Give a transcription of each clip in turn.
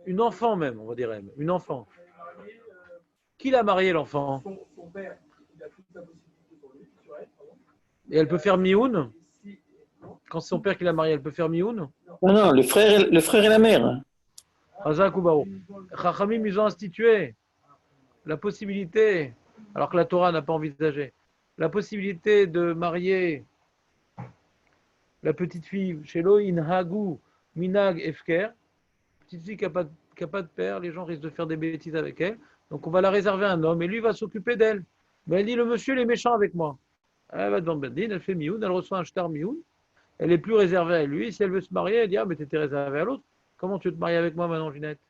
une enfant même, on va dire elle, une enfant. Qui l'a marié l'enfant? Son père, il a toute sa possibilité pour lui, sur elle, pardon. Et elle peut faire mioun? Quand c'est son père qui l'a marié, elle peut faire mioun? Non, non, le frère et la mère. Razak ou Bao. Chachamim, ils ont institué la possibilité, alors que la Torah n'a pas envisagé, la possibilité de marier la petite fille chez Loïn Hagou Minag Efker, petite fille qui n'a pas de père, les gens risquent de faire des bêtises avec elle, donc on va la réserver à un homme et lui va s'occuper d'elle. Mais elle dit le monsieur il est méchant avec moi. Elle va devant Bendine, elle fait mioun, elle reçoit un shtar mioun, elle est plus réservée à lui. Si elle veut se marier, elle dit ah mais t'étais réservée à l'autre. Comment tu veux te marier avec moi maintenant, Ginette?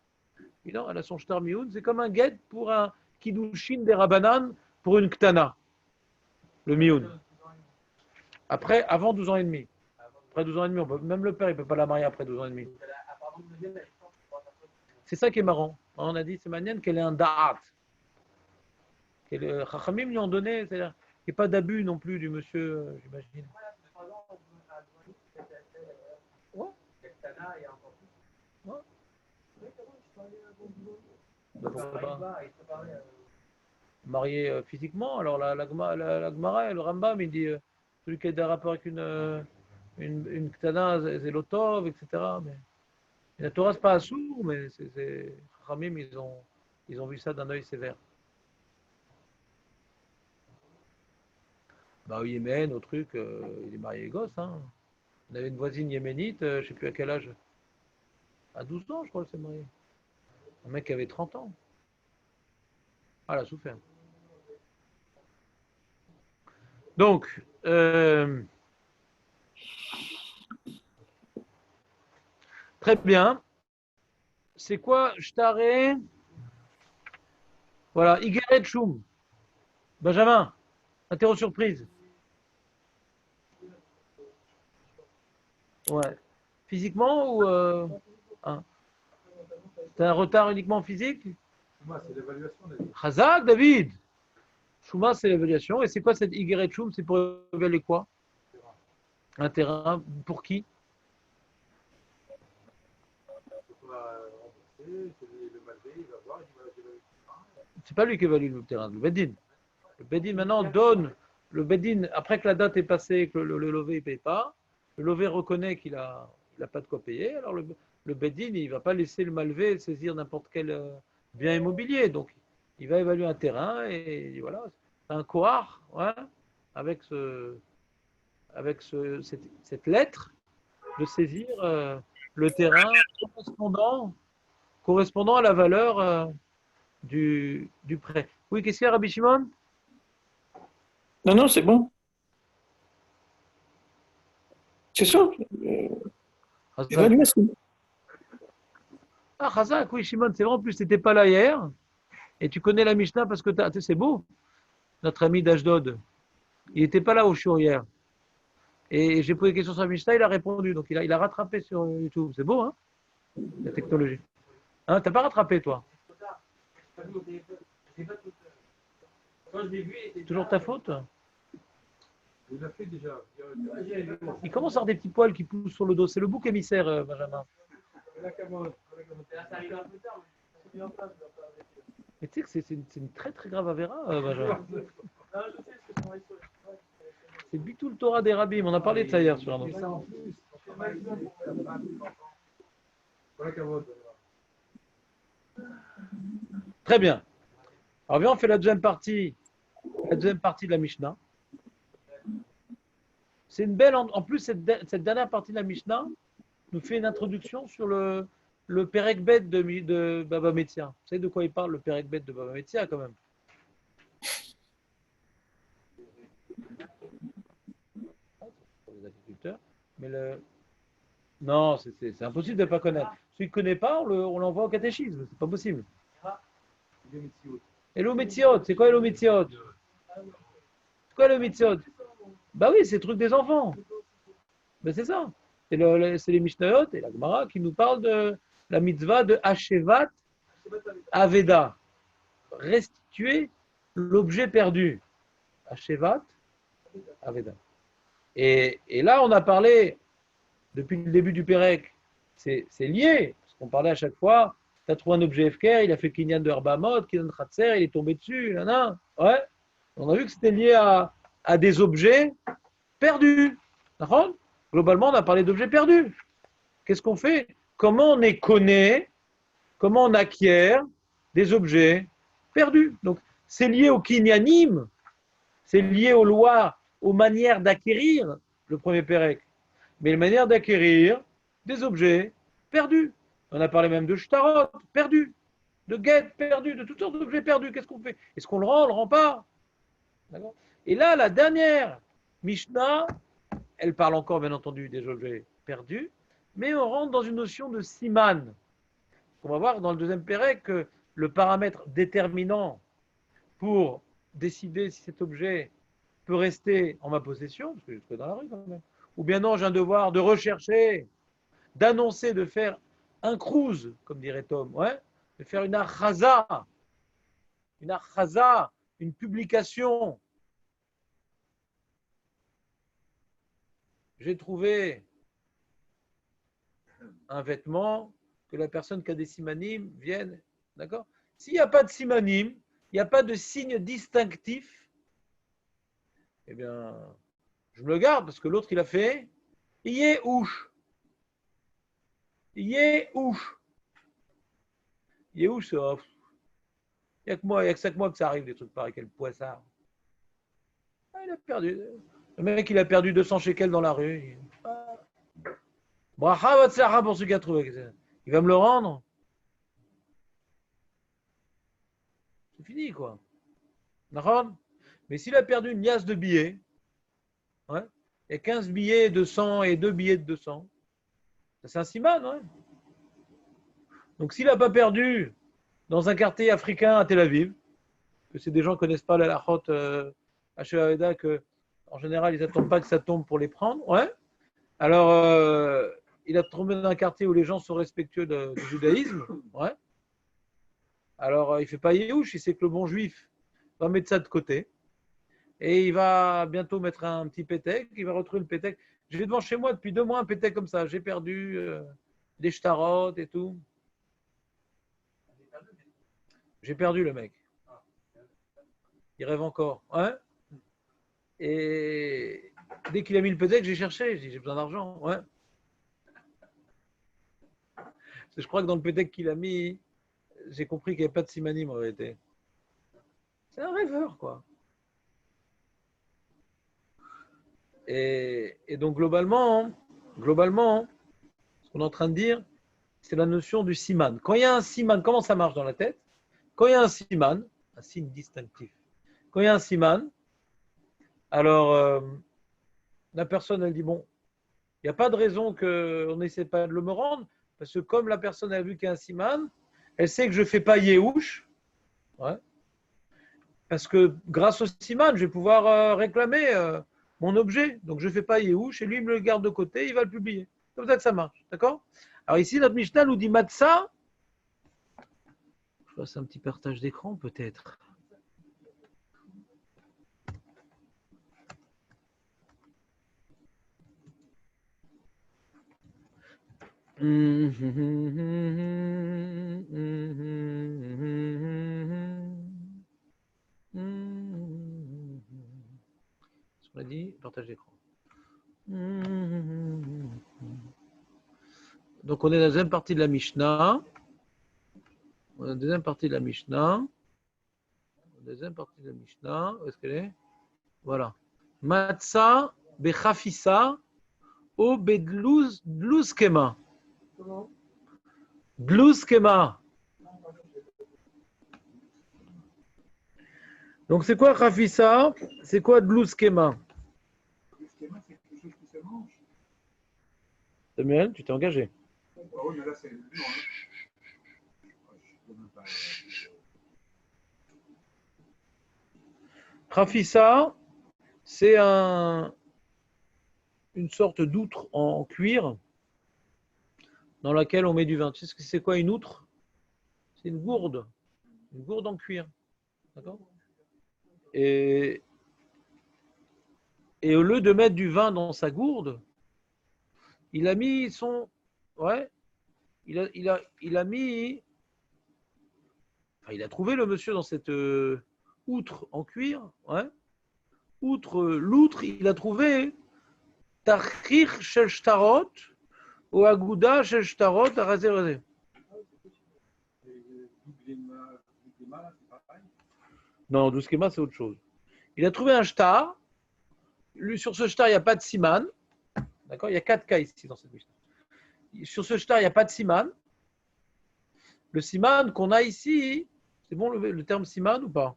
Et non, elle a son shtar mioun, c'est comme un guet pour un kiddushin des rabanan pour une ktana, le mioun. Après, avant 12 ans et demi. Après 12 ans et demi, même le père, il ne peut pas la marier après 12 ans et demi. C'est ça qui est marrant. On a dit, c'est manienne qu'elle est un da'at. Les Chachamim lui ont donné, c'est-à-dire qu'il n'y ait pas d'abus non plus du monsieur, j'imagine. Ouais. Ouais. Marié physiquement, alors la Gemara et le Rambam, il dit celui qui a des rapports avec une ktana, c'est l'otov, etc. Mais la Torah, c'est pas assourd, mais c'est Chachamim, ils ont vu ça d'un œil sévère. Bah, au Yémen, au truc, il est marié gosse. Hein. On avait une voisine yéménite, je ne sais plus à quel âge. À 12 ans, je crois, elle s'est mariée. Un mec qui avait 30 ans. Ah, elle a souffert. Donc, très bien. C'est quoi, Shtaré? Voilà, Igeret Choum. Benjamin, interro surprise. Ouais. Physiquement ou hein? T'as un retard uniquement physique? Moi, c'est l'évaluation, David. Chazak, David. Chouma, c'est l'évaluation. Et c'est quoi cette Igeret Choum? C'est pour évaluer quoi? Un terrain. Pour qui? C'est pas lui qui évalue le terrain, le Bedin. Le Bedin maintenant donne, le Bedin, après que la date est passée, que le lové ne paye pas, le lové reconnaît qu'il n'a pas de quoi payer, alors le Bedin, il ne va pas laisser le malvé saisir n'importe quel bien immobilier. Donc, il va évaluer un terrain et voilà, c'est un kohar, ouais, avec cette lettre de saisir le terrain correspondant à la valeur du prêt. Oui, qu'est-ce qu'il y a, Rabbi Shimon? Non, non, c'est bon. C'est ça. Évaluation. Ah, Chazak, oui, Shimon, c'est vrai, en plus, tu n'étais pas là hier, et tu connais la Mishnah parce que c'est beau, notre ami d'Ashdod. Il n'était pas là au show hier. Et j'ai posé des questions sur la Mishnah, il a répondu, donc il a rattrapé sur YouTube. C'est beau, hein, la technologie. Hein, t'as pas rattrapé, toi? Toujours ta faute? Il l'a fait déjà. Il commence à avoir des petits poils qui poussent sur le dos. C'est le bouc émissaire, Benjamin. Mais tu sais que c'est une très très grave avéra, Benjamin. C'est Bitul Torah des Rabbim. On a parlé de ça hier sur un autre. Très bien. Alors bien, on fait la deuxième partie de la Mishnah. C'est une belle. En plus, cette dernière partie de la Mishnah nous fait une introduction sur le Perek Bet de Baba Metzia. Vous savez de quoi il parle, le Perek Bet de Baba Metzia, quand même? Pour les agriculteurs. Mais non, c'est impossible de ne pas connaître. Celui qui ne connaît pas, on l'envoie au catéchisme. C'est pas possible. Hello Metziot, c'est quoi Hello Metziot? C'est quoi Hello Metziot? Bah oui, c'est le truc des enfants. Ben c'est ça. C'est les Mishnayot et la Gemara qui nous parlent de la mitzvah de Hashevat Aveda. Restituer l'objet perdu. Hashevat Aveda. Et là, on a parlé, depuis le début du Pérec, c'est lié, parce qu'on parlait à chaque fois tu as trouvé un objet FKR, il a fait Kinyan de Herbamot, Kinyan Khatser, il est tombé dessus, là. Ouais. On a vu que c'était lié à des objets perdus. D'accord? Globalement, on a parlé d'objets perdus. Qu'est-ce qu'on fait? Comment on les connaît? Comment on acquiert des objets perdus? Donc, c'est lié au kinyanim, c'est lié aux lois, aux manières d'acquérir le premier Pérec, mais les manières d'acquérir des objets perdus. On a parlé même de shtarot, perdus, de guettes perdus, de toutes sortes d'objets perdus. Qu'est-ce qu'on fait? Est-ce qu'on le rend? On ne le rend pas. Et là, la dernière Mishnah, elle parle encore, bien entendu, des objets perdus, mais on rentre dans une notion de siman. On va voir dans le deuxième Pérec que le paramètre déterminant pour décider si cet objet peut rester en ma possession, parce que je suis dans la rue quand même, ou bien non, j'ai un devoir de rechercher, d'annoncer, de faire un cruise, comme dirait Tom, ouais, de faire une achaza, une publication. J'ai trouvé un vêtement, que la personne qui a des simanim vienne, d'accord? S'il n'y a pas de simanim, il n'y a pas de signe distinctif, eh bien, je me le garde parce que l'autre, il a fait Yéhouch. Yéhouch. Yéhouch, c'est off. Il n'y a que moi, il n'y a que ça que moi que ça arrive, des trucs pareils, quel poissard. Ah, il a perdu. Le mec, il a perdu 200 shekels dans la rue. Bracha vatzlacha pour ce qu'il a trouvé. Il va me le rendre. C'est fini, quoi. D'accord? Mais s'il a perdu une liasse de billets, ouais, et 15 billets de 100 et 2 billets de 200, c'est un siman, ouais. Donc s'il n'a pas perdu dans un quartier africain à Tel Aviv, que c'est des gens qui ne connaissent pas la lachot à Shevaveda, que en général ils n'attendent pas que ça tombe pour les prendre, ouais. Alors il a tombé dans un quartier où les gens sont respectueux du judaïsme, ouais. Alors il ne fait pas Yéhouch, il sait que le bon juif va mettre ça de côté. Et il va bientôt mettre un petit pétec, il va retrouver le pétec. J'ai devant chez moi depuis 2 mois un pétec comme ça. J'ai perdu des shtarot et tout. J'ai perdu le mec. Il rêve encore. Ouais. Et dès qu'il a mis le pétec, j'ai cherché. J'ai dit, j'ai besoin d'argent. Ouais. Je crois que dans le pétec qu'il a mis, j'ai compris qu'il n'y avait pas de simanim en réalité. C'est un rêveur, quoi. Et donc globalement, ce qu'on est en train de dire, c'est la notion du siman. Quand il y a un siman, comment ça marche dans la tête? Quand il y a un siman, un signe distinctif, quand il y a un siman, alors la personne, elle dit, bon, il n'y a pas de raison qu'on n'essaie pas de le me rendre, parce que comme la personne a vu qu'il y a un siman, elle sait que je ne fais pas Yéhouch, ouais, parce que grâce au siman, je vais pouvoir réclamer mon objet. Donc je ne fais pas Yéhouch, et lui, il me le garde de côté, il va le publier. C'est comme ça que ça marche, d'accord? Alors ici, notre Mishnah nous dit Matzah. Je fasse un petit partage d'écran, peut-être. Ce qu'on a dit, partage d'écran. Donc on est dans la deuxième partie de la Mishnah. On est dans la deuxième partie de la Mishnah. Deuxième partie de la Mishnah. Où est-ce qu'elle est? Voilà. Matzah bechafissa o bedlouz kema. Comment? Dlouz kema. Donc c'est quoi chafissa? C'est quoi dlouz kema? Le schéma, c'est quelque chose qui se mange. Samuel, tu t'es engagé. Ah oui, mais là, c'est dur. Hein. Je peux même pas. Chafissa, c'est une sorte d'outre en cuir dans laquelle on met du vin. Tu sais ce que c'est quoi une outre? C'est une gourde en cuir. D'accord? Et au lieu de mettre du vin dans sa gourde, il a mis son. Ouais, il a mis Enfin, il a trouvé le monsieur dans cette outre en cuir. Ouais. Outre l'outre, il a trouvé Tachir Shel Shtarot ou Aguda Shel Shtarot à Razé Razé. Non, Douskema, c'est autre chose. Il a trouvé un shtar. Lui, sur ce shtar, il n'y a pas de siman. D'accord? Il y a 4 cas ici dans cette Mishnah. Sur ce shtar, il n'y a pas de siman. Le siman qu'on a ici, c'est bon le terme siman ou pas?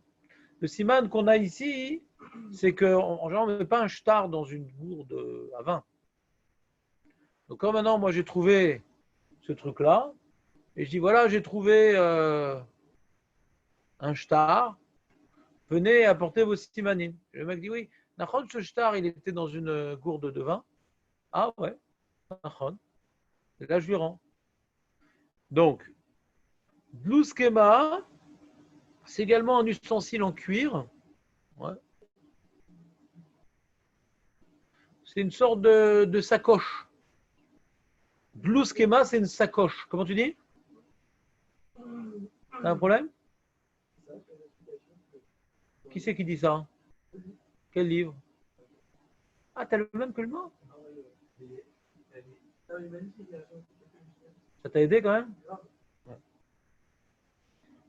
Le siman qu'on a ici, c'est qu'en général, on ne met pas un shtar dans une gourde à vin. Donc, comme maintenant, moi, j'ai trouvé ce truc-là, et je dis, voilà, j'ai trouvé un shtar, venez apporter vos simanim. Le mec dit, oui, Nachon, ce shtar, il était dans une gourde de vin. Ah ouais, Nachon. Et là, je lui rends. Donc, Blouskema, c'est également un ustensile en cuir. Ouais. C'est une sorte de sacoche. Blouskema, c'est une sacoche. Comment tu dis? T'as un problème? Qui c'est qui dit ça? Quel livre? Ah, t'as le même que le mot? Ça t'a aidé quand même? Ouais.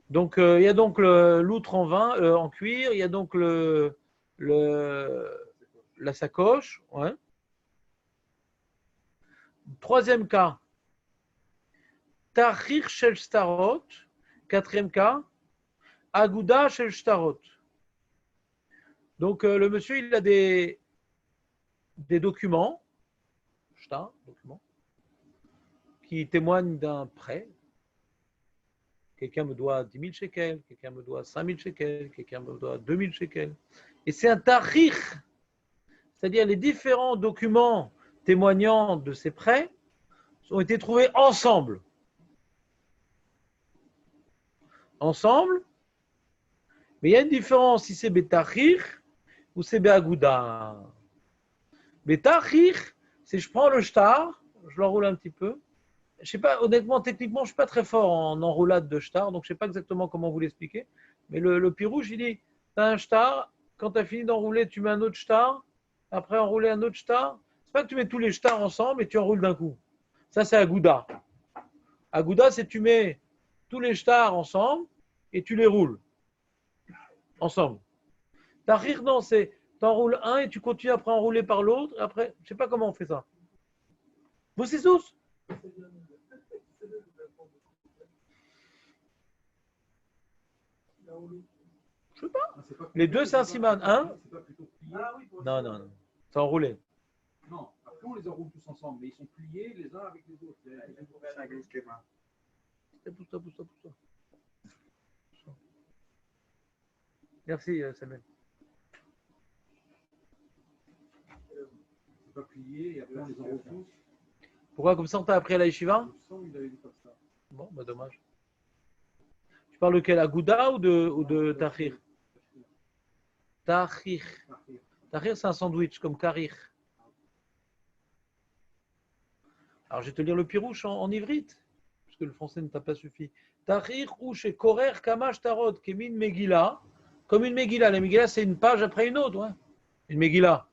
Donc, il y a donc l'outre en vin, en cuir, il y a donc la sacoche. Ouais. Troisième cas, Tachir Shel Shtarot. Quatrième cas, Aguda Shel Shtarot. Donc, le monsieur, il a des documents, documents, qui témoignent d'un prêt. Quelqu'un me doit 10 000 shekels, quelqu'un me doit 5 000 shekels, quelqu'un me doit 2 000 shekels. Et c'est un tachir, c'est-à-dire les différents documents témoignant de ces prêts ont été trouvés ensemble. Ensemble, mais il y a une différence si c'est Betachir ou c'est Beagouda. Betachir, c'est je prends le shtar, je l'enroule un petit peu. Je sais pas, honnêtement, techniquement, je ne suis pas très fort en enroulade de shtar, donc je ne sais pas exactement comment vous l'expliquer. Mais le pirouge, il dit, tu as un shtar, quand tu as fini d'enrouler, tu mets un autre shtar, après enrouler un autre shtar. C'est pas que tu mets tous les shtars ensemble et tu enroules d'un coup. Ça, c'est Agouda. Agouda, c'est tu mets tous les shtars ensemble et tu les roules ensemble. Tahrir, non, c'est tu enroules un et tu continues après à enrouler par l'autre. Après, je ne sais pas comment on fait ça. Vous, c'est tous? Je sais pas. Les deux, c'est un siman. Un? Non, non, non. C'est enroulé. Non, après on les enroule tous ensemble, mais ils sont pliés les uns avec les autres. Pousse-toi, pousse-toi, pousse-toi. Merci, Samuel. C'est pas plié et après on les enroule tous. Pourquoi comme ça on t'a appris à la yeshiva? Il avait dit comme ça. Bon, bah dommage. Tu parles de quel Agouda ou de Tahrir? Tahrir. Tahrir, c'est un sandwich, comme Karir. Alors, je vais te lire le pirouche en ivrite, parce que le français ne t'a pas suffi. Tahrir ou chez Korer Kamash Tarot, Kemin Megillah. Comme une Megillah. La Megillah, c'est une page après une autre. Hein. Une Megillah.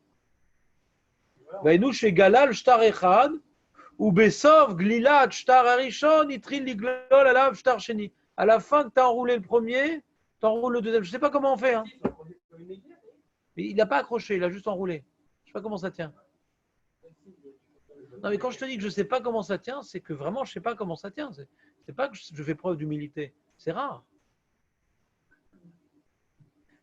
Nous, chez Galal, Shtar Echad, ou Besov, Glilat, Shtar Arishon, Itril, Liglol, Alav, Shtar Sheni. À la fin que tu as enroulé le premier, tu enroules le deuxième. Je ne sais pas comment on fait. Hein. Mais il n'a pas accroché, il a juste enroulé. Je ne sais pas comment ça tient. Non, mais quand je te dis que je ne sais pas comment ça tient, c'est que vraiment, je ne sais pas comment ça tient. C'est pas que je fais preuve d'humilité. C'est rare.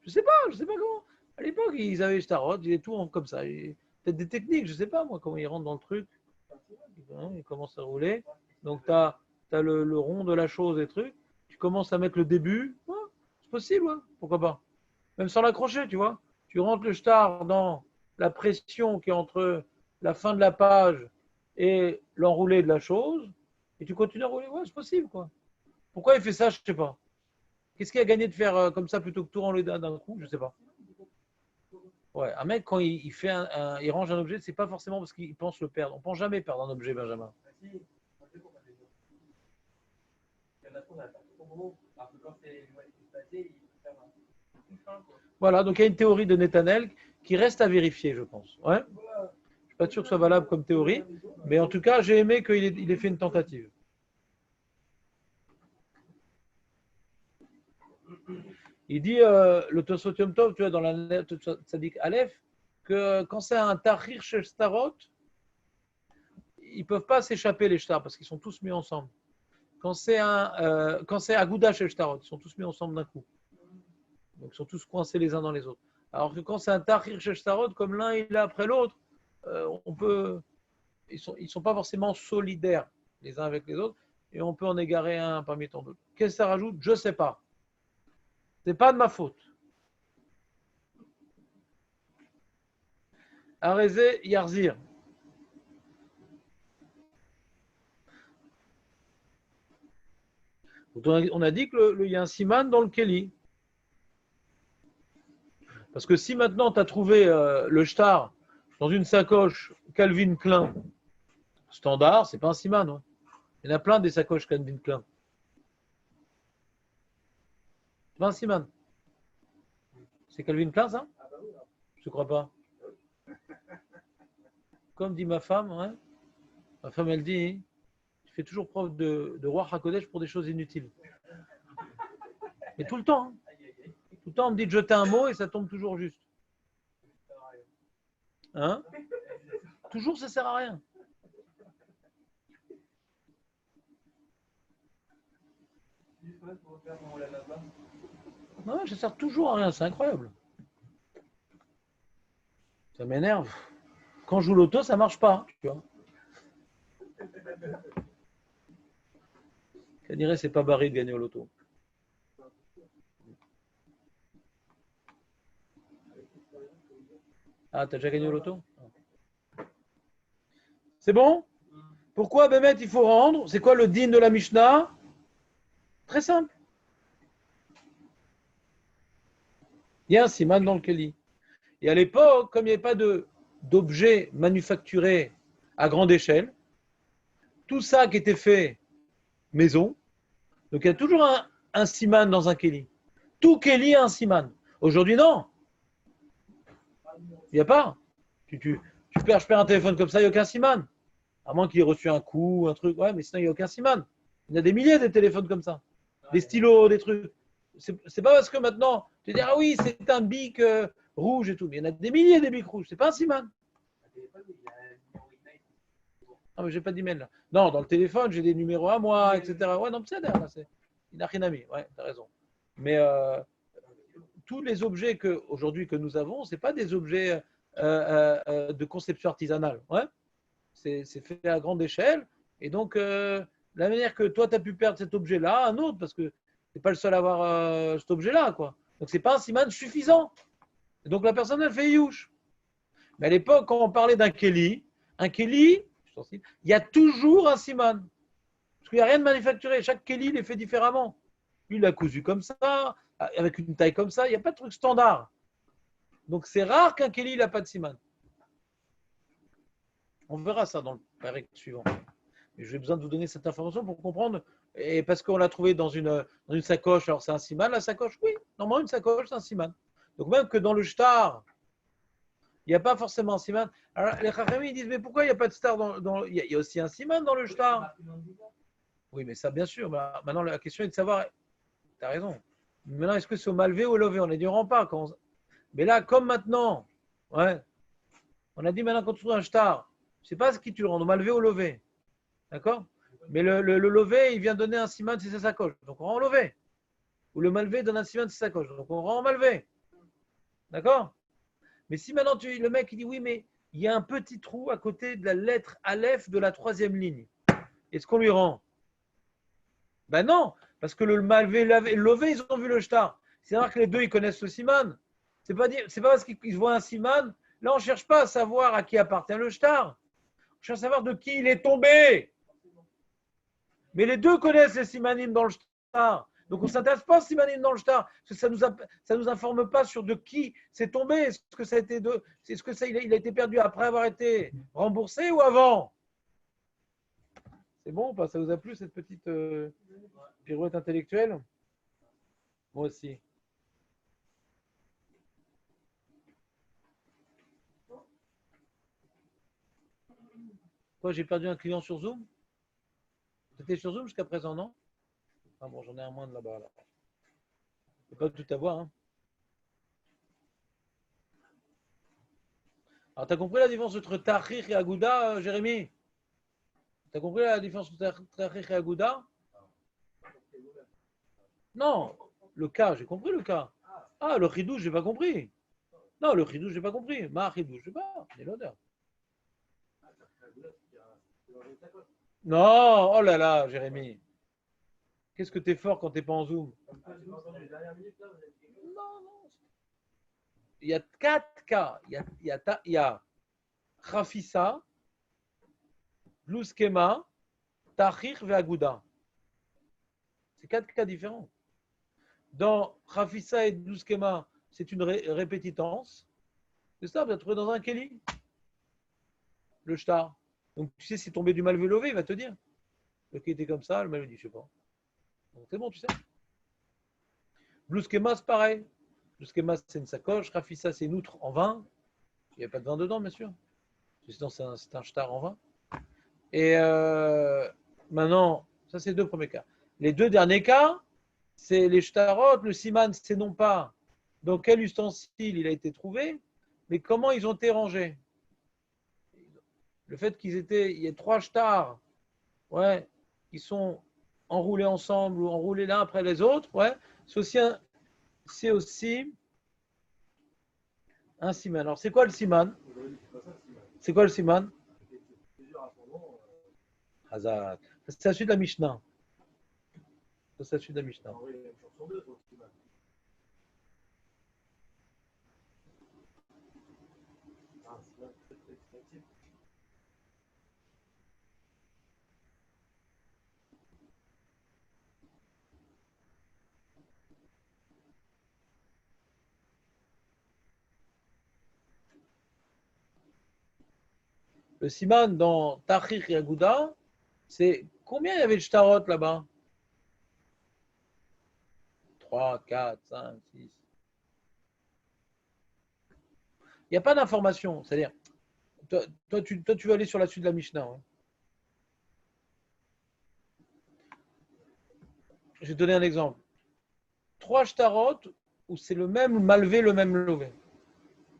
Je sais pas comment. À l'époque, ils avaient Starot, ils étaient tout comme ça. Peut-être des techniques, je ne sais pas moi, comment ils rentrent dans le truc. Ils commencent à rouler. Donc, tu as le rond de la chose et trucs. Tu commences à mettre le début. Ouais, c'est possible, ouais. Pourquoi pas. Même sans l'accrocher, tu vois. Tu rentres le star dans la pression qui est entre la fin de la page et l'enroulé de la chose, et tu continues à rouler. Ouais, c'est possible, quoi. Pourquoi il fait ça, je ne sais pas. Qu'est-ce qu'il a gagné de faire comme ça plutôt que tout enrouler d'un coup, je ne sais pas. Ouais, un mec, quand il fait il range un objet, c'est pas forcément parce qu'il pense le perdre. On ne pense jamais perdre un objet, Benjamin. Voilà, donc il y a une théorie de Nethanel qui reste à vérifier, je pense. Ouais. Je ne suis pas sûr que ce soit valable comme théorie, mais en tout cas, j'ai aimé qu'il ait fait une tentative. Il dit, le Tosfot Yom Tov, tu vois, dans la Tzadik Aleph, que quand c'est un Tahrir Shel Starot, ils ne peuvent pas s'échapper les stars parce qu'ils sont tous mis ensemble. Quand c'est Aguda Shel Starot, ils sont tous mis ensemble d'un coup. Donc ils sont tous coincés les uns dans les autres. Alors que quand c'est un Tahrir Shel Starot, comme l'un il est après l'autre, ils sont pas forcément solidaires les uns avec les autres et on peut en égarer un parmi tant d'autres. Qu'est-ce que ça rajoute? Je ne sais pas. Ce n'est pas de ma faute. Arézé Yarzir. On a dit qu'il y a un siman dans le Kéli. Parce que si maintenant tu as trouvé le shtar dans une sacoche Calvin Klein standard, c'est pas un siman. Hein. Il y en a plein des sacoches Calvin Klein. C'est pas un siman. C'est Calvin Klein ça? Je ne crois pas. Comme dit ma femme, hein, ma femme elle dit, tu fais toujours preuve de roi HaKodesh pour des choses inutiles. Mais tout le temps. Hein. Tout le temps on me dit de jeter un mot et ça tombe toujours juste. Hein? Toujours ça sert à rien. Non, ça sert toujours à rien, c'est incroyable. Ça m'énerve. Quand je joue l'auto, ça marche pas. Tu vois. On dirait c'est pas barré de gagner au loto. Ah, t'as déjà gagné au loto? C'est bon? Pourquoi, Bémet, il faut rendre? C'est quoi le din de la Mishnah? Très simple. Il y a un siman dans le Kéli. Et à l'époque, comme il n'y avait pas d'objets manufacturés à grande échelle, tout ça qui était fait maison, donc il y a toujours un siman dans un Kéli. Tout Kéli a un siman. Aujourd'hui, non. Il n'y a pas. Je perds un téléphone comme ça, il n'y a aucun siman. À moins qu'il ait reçu un coup, un truc. Ouais, mais sinon, il n'y a aucun siman. Il y a des milliers de téléphones comme ça. Des stylos, des trucs. C'est pas parce que maintenant, tu dis, ah oui, c'est un bic rouge et tout. Mais il y en a des milliers de bics rouges. C'est pas un siman. Ah, mais j'ai pas d'email là. Non, dans le téléphone, j'ai des numéros à moi, etc. Ouais, non, c'est derrière là. Il n'a rien à mis. Ouais, t'as raison. Mais tous les objets aujourd'hui que nous avons, c'est pas des objets de conception artisanale. Ouais. C'est fait à grande échelle. Et donc, la manière que toi, tu as pu perdre cet objet-là, un autre, parce que tu n'es pas le seul à avoir cet objet-là. Quoi. Donc, ce n'est pas un siman suffisant. Et donc, la personne, elle fait youch. Mais à l'époque, quand on parlait d'un Kéli, il y a toujours un siman. Parce qu'il n'y a rien de manufacturé. Chaque Kéli, il est fait différemment. Lui, il a cousu comme ça, avec une taille comme ça. Il n'y a pas de truc standard. Donc, c'est rare qu'un Kéli n'a pas de siman. On verra ça dans le paragraphe suivant. J'ai besoin de vous donner cette information pour comprendre. Et parce qu'on l'a trouvé dans une sacoche, alors c'est un siman, la sacoche? Oui, normalement, une sacoche, c'est un siman. Donc, même que dans le shtar, il n'y a pas forcément un siman. Alors, les Chachamim, ils disent, mais pourquoi il n'y a pas de star il y a aussi un siman dans le shtar? Oui, mais ça, bien sûr. Maintenant, la question est de savoir, tu as raison. Maintenant, est-ce que c'est au mal levé ou au levé? On a dit, on rend pas. Mais là, comme maintenant, ouais, on a dit maintenant quand tu trouves un shtar, je ne sais pas ce qui tu le rends, au mal levé ou au levé. D'accord? Mais le levé, il vient donner un siman, c'est sa sacoche. Donc on rend au levé. Ou le malvé donne un siman, c'est sa sacoche. Donc on rend au malvé. D'accord? Mais si maintenant le mec il dit oui, mais il y a un petit trou à côté de la lettre Aleph de la 3e ligne. Est-ce qu'on lui rend? Ben non, parce que le malvé et le levé, ils ont vu le shtar. C'est vrai que les deux, ils connaissent le siman. C'est pas parce qu'ils voient un siman. Là, on ne cherche pas à savoir à qui appartient le shtar. On cherche à savoir de qui il est tombé. Mais les deux connaissent les simanim dans le shtar. Donc on ne s'intéresse pas aux simanim dans le shtar. Parce que ça nous informe pas sur de qui c'est tombé. Est-ce que ça a été il a été perdu après avoir été remboursé ou avant? C'est bon ou pas? Ça vous a plu cette petite pirouette intellectuelle? Moi aussi. Quoi, j'ai perdu un client sur Zoom? C'était sur Zoom jusqu'à présent, non? Ah bon, j'en ai un moins de là-bas. Là. Je peux pas tout avoir. Hein. Alors, tu as compris la différence entre Tahrir et Agouda, Jérémy? Tu as compris la différence entre Tahrir et Agouda? Non, le cas, j'ai compris le cas. Ah, le Khidouj, j'ai pas compris. Non, le Khidouj, j'ai pas compris. Ma Khidouj, je sais pas. C'est l'odeur. Non, oh là là, Jérémy. Qu'est-ce que t'es fort quand t'es pas en Zoom? Non, non. Il y a 4 cas. Il y a Khafissa, Blouskema, Tahrir et Agouda. C'est 4 cas différents. Dans Khafissa et Blouskema, c'est une répétitance. C'est ça, vous avez trouvé dans un Kelly. Le shtar. Donc tu sais, c'est tombé du malvé levé, il va te dire. Le qui était comme ça, le malvé dit, je sais pas. Donc c'est bon, tu sais. Blouskema, c'est pareil. Blouskema, c'est une sacoche. Khafissa, c'est une outre en vin. Il n'y a pas de vin dedans, bien sûr. Sinon, c'est un shtar en vin. Et maintenant, ça, c'est les 2 premiers cas. Les 2 derniers cas, c'est les shtarot, le siman, c'est non pas dans quel ustensile il a été trouvé, mais comment ils ont été rangés. Le fait qu'il y ait 3 shtars, ouais, qui sont enroulés ensemble ou enroulés l'un après les autres, ouais, c'est aussi un siman. Alors, c'est quoi le siman? C'est quoi le siman? Hazak. C'est la suite de la Mishnah. C'est la suite de la Mishnah. Le siman dans Tahrir et Agouda, c'est combien il y avait de shtarot là-bas? 3, 4, 5, 6. Il n'y a pas d'information. C'est-à-dire, toi, tu vas aller sur la suite de la Mishnah. Hein. Je vais te donner un exemple. 3 shtarot où c'est le même malvé, le même levé.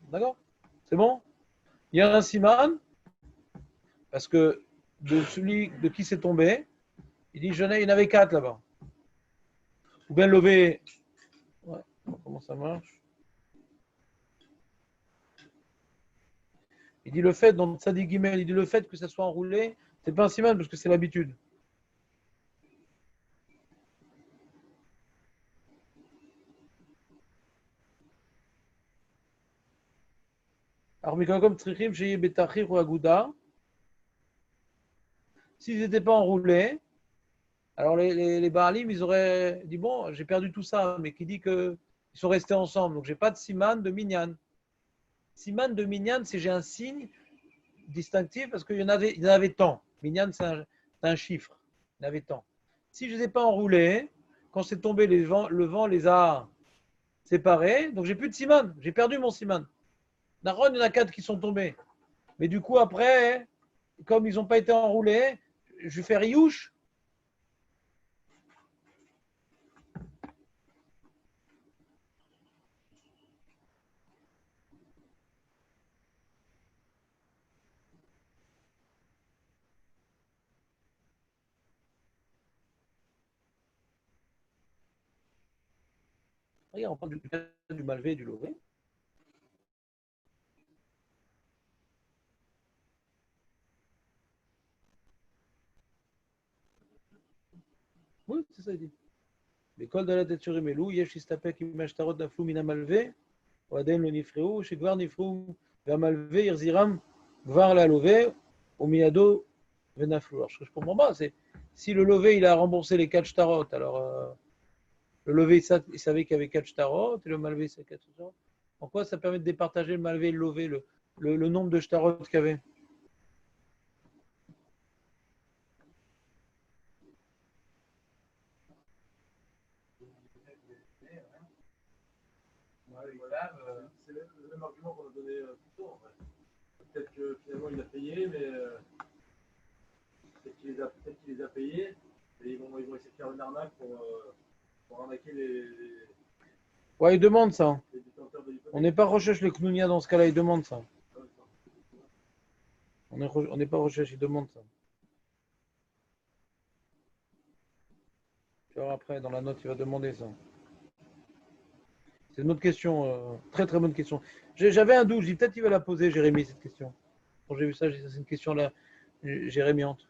D'accord? C'est bon? Il y a un siman, parce que de celui de qui c'est tombé, il dit, il y en avait 4 là-bas. Ou bien levé. Ouais. Comment ça marche? Il dit le fait, dans Tzadik Gimel, il dit le fait que ça soit enroulé, c'est pas un siman parce que c'est l'habitude. Alors, mais comme Trichim, j'ai Betachir ou Agouda, s'ils n'étaient pas enroulés, alors les Baalim, ils auraient dit bon, j'ai perdu tout ça, mais qui dit qu'ils sont restés ensemble, donc j'ai pas de siman de minyan. Siman de minyan, c'est j'ai un signe distinctif parce qu'il y en avait tant. Minyan, c'est un chiffre. Il y en avait tant. Si je ne les ai pas enroulés, quand c'est tombé, le vent les a séparés, donc j'ai plus de siman, j'ai perdu mon siman. Naron, il y en a 4 qui sont tombés. Mais du coup, après, comme ils n'ont pas été enroulés, je vais faire Iyouch. Regarde, on parle du malvé et du lové. Oui, c'est ça, il dit. L'école de la tête sur Emelou, Yesh Istapek Image Tarot Naflou Mina Malvé, Oadem le Nifreu, chez Gvar Nifreu, Vers Malvé, Irziram, Gvar la Lové, Omiado, Venaflou. Alors, je ne comprends pas, c'est si le lové il a remboursé les 4 tarot, alors le lové il savait qu'il y avait 4 tarot, et le malvé c'est 4 tarot. En quoi ça permet de départager le malvé et le lové, le nombre de tarot qu'il y avait? Voilà, c'est le même argument qu'on a donné plus tôt, en fait. Peut-être que finalement il a payé, mais peut-être qu'il les a payés, et ils vont essayer de faire une arnaque pour arnaquer Ouais, il demande ça. les détenteurs de l'hypothèque. On n'est pas recherche les Knounia dans ce cas-là, il demande ça. On n'est pas recherche, il demande ça. Tu vois, après, dans la note, il va demander ça. C'est une autre question, très très bonne question. J'avais un doute, je dis peut-être qu'il va la poser, Jérémy, cette question. Quand j'ai vu ça, j'ai dit, c'est une question là, jérémiante.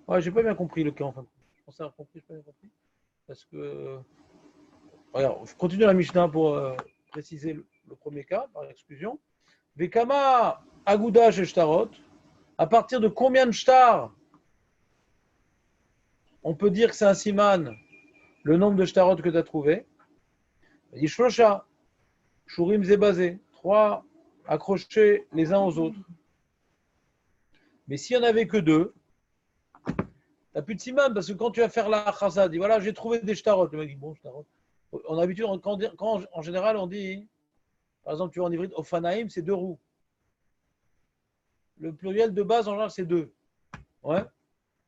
Ouais, j'ai pas bien compris le cas, enfin. Je pensais avoir compris, j'ai pas bien compris. Parce que. Regarde, je continue la Mishnah pour préciser le premier cas, par exclusion. Vekama Aguda chez Shtarot. À partir de combien de shtar on peut dire que c'est un siman, le nombre de shtarot que tu as trouvé? Il dit Shlosha, Shurim Zebazé, 3 accrochés les uns aux autres. Mais s'il n'y en avait que 2, tu n'as plus de siman, parce que quand tu vas faire la chasa, dis voilà, j'ai trouvé des shtarot. Le mec dit bon, shtarot. On a l'habitude, quand en général on dit, par exemple, tu vois en hybride, Ofanaim, c'est 2 roues. Le pluriel de base en général, c'est 2. Ouais.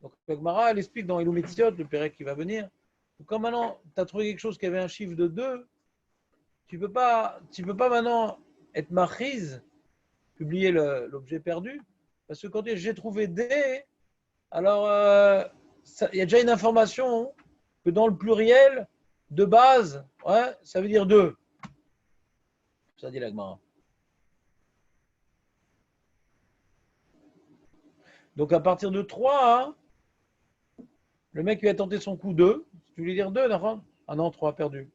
Donc, la Gemara, elle explique dans Illumitziot, le Pérec qui va venir, que quand maintenant tu as trouvé quelque chose qui avait un chiffre de 2, tu ne peux pas maintenant être machiz, publier l'objet perdu, parce que quand j'ai trouvé D, alors il y a déjà une information que dans le pluriel de base, ouais, ça veut dire 2. Ça dit la Gemara. Donc à partir de 3, hein, le mec lui a tenté son coup 2. Tu voulais dire 2, d'accord? Ah non, 3 perdu.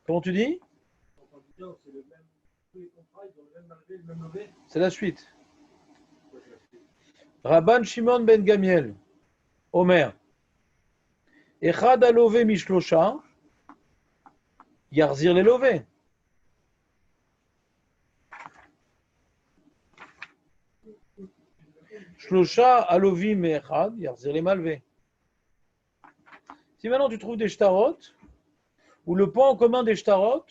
Comment tu dis? C'est la suite. Rabban Shimon ben Gamiel, Omer. Echad alové mishlosha, yarzir les lové. Shlosha alovim echad, yarzir les malvé. Si maintenant tu trouves des shtarot, ou le point en commun des shtarot,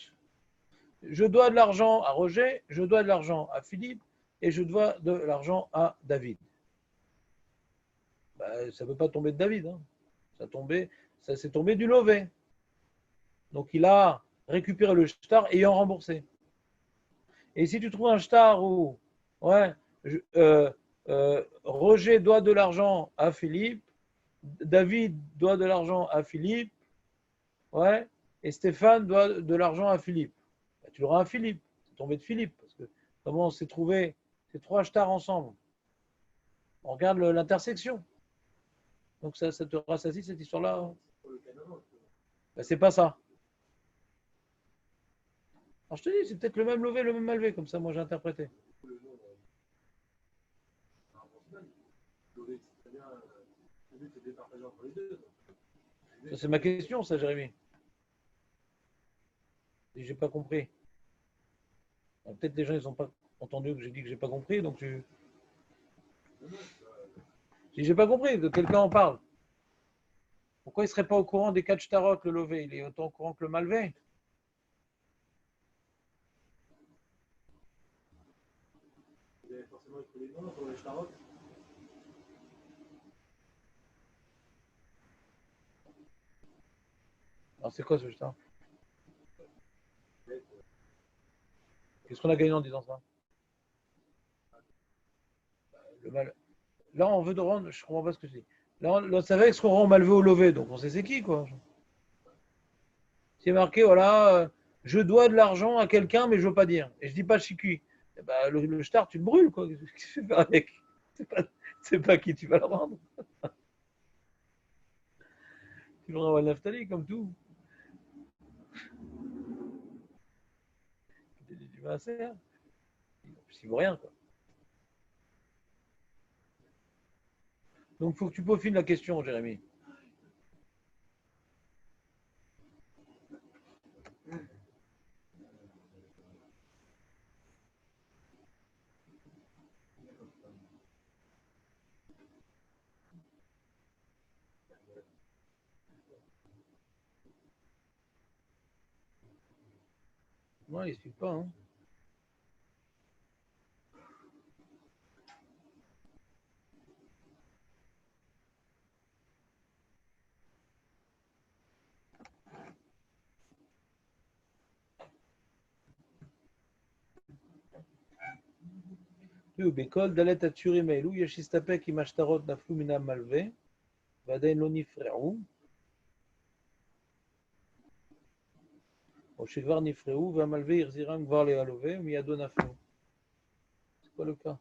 je dois de l'argent à Roger, je dois de l'argent à Philippe, et je dois de l'argent à David. Ben, ça ne peut pas tomber de David. Hein. Ça s'est tombé du lové. Donc il a récupéré le shtar ayant remboursé. Et si tu trouves un shtar où ouais, Roger doit de l'argent à Philippe, David doit de l'argent à Philippe, ouais, et Stéphane doit de l'argent à Philippe. Ben, tu l'auras à Philippe, c'est tombé de Philippe, parce que comment on s'est trouvé ces 3 shtars ensemble? On regarde l'intersection. Donc ça te rassasie cette histoire-là. Hein. Ben, c'est pas ça. Alors je te dis, c'est peut-être le même levé, le même malvé, comme ça moi j'ai interprété. Ça, c'est ma question, ça, Jérémy. Si j'ai pas compris. Alors, peut-être les gens ils n'ont pas entendu que j'ai dit que j'ai pas compris, donc tu. Si j'ai pas compris, de quelqu'un en parle. Pourquoi il serait pas au courant des 4 shtarot, le levé? Il est autant au courant que le malvé. Vous avez forcément écrit les noms pour les shtarot. Alors c'est quoi ce shtar? Qu'est-ce qu'on a gagné en disant ça? Le mal. Là, on veut de rendre, je comprends pas ce que je dis. Là, on savait ce qu'on rend malvé au levé, donc on sait c'est qui, quoi. C'est marqué, voilà, je dois de l'argent à quelqu'un, mais je veux pas dire. Et je dis pas chez qui. Eh ben, le shtar, tu le brûles, quoi. Qu'est-ce que tu fais avec? C'est pas qui tu vas le rendre. Tu le rends à Naftali, comme tout. Tu vas à serre. Il vaut rien, quoi. Donc, il faut que tu peaufines la question, Jérémy. Non, il n'explique pas. Hein. Bekol, Dalet Atsurim Elou, Yashistapek, Imashtarot, Naflumina Malve, Vaden Loni Frérou, Oshekvar Nifreu, Vamalve, Irziram, Gvar Lealove, Miyado Naflou. C'est quoi le cas?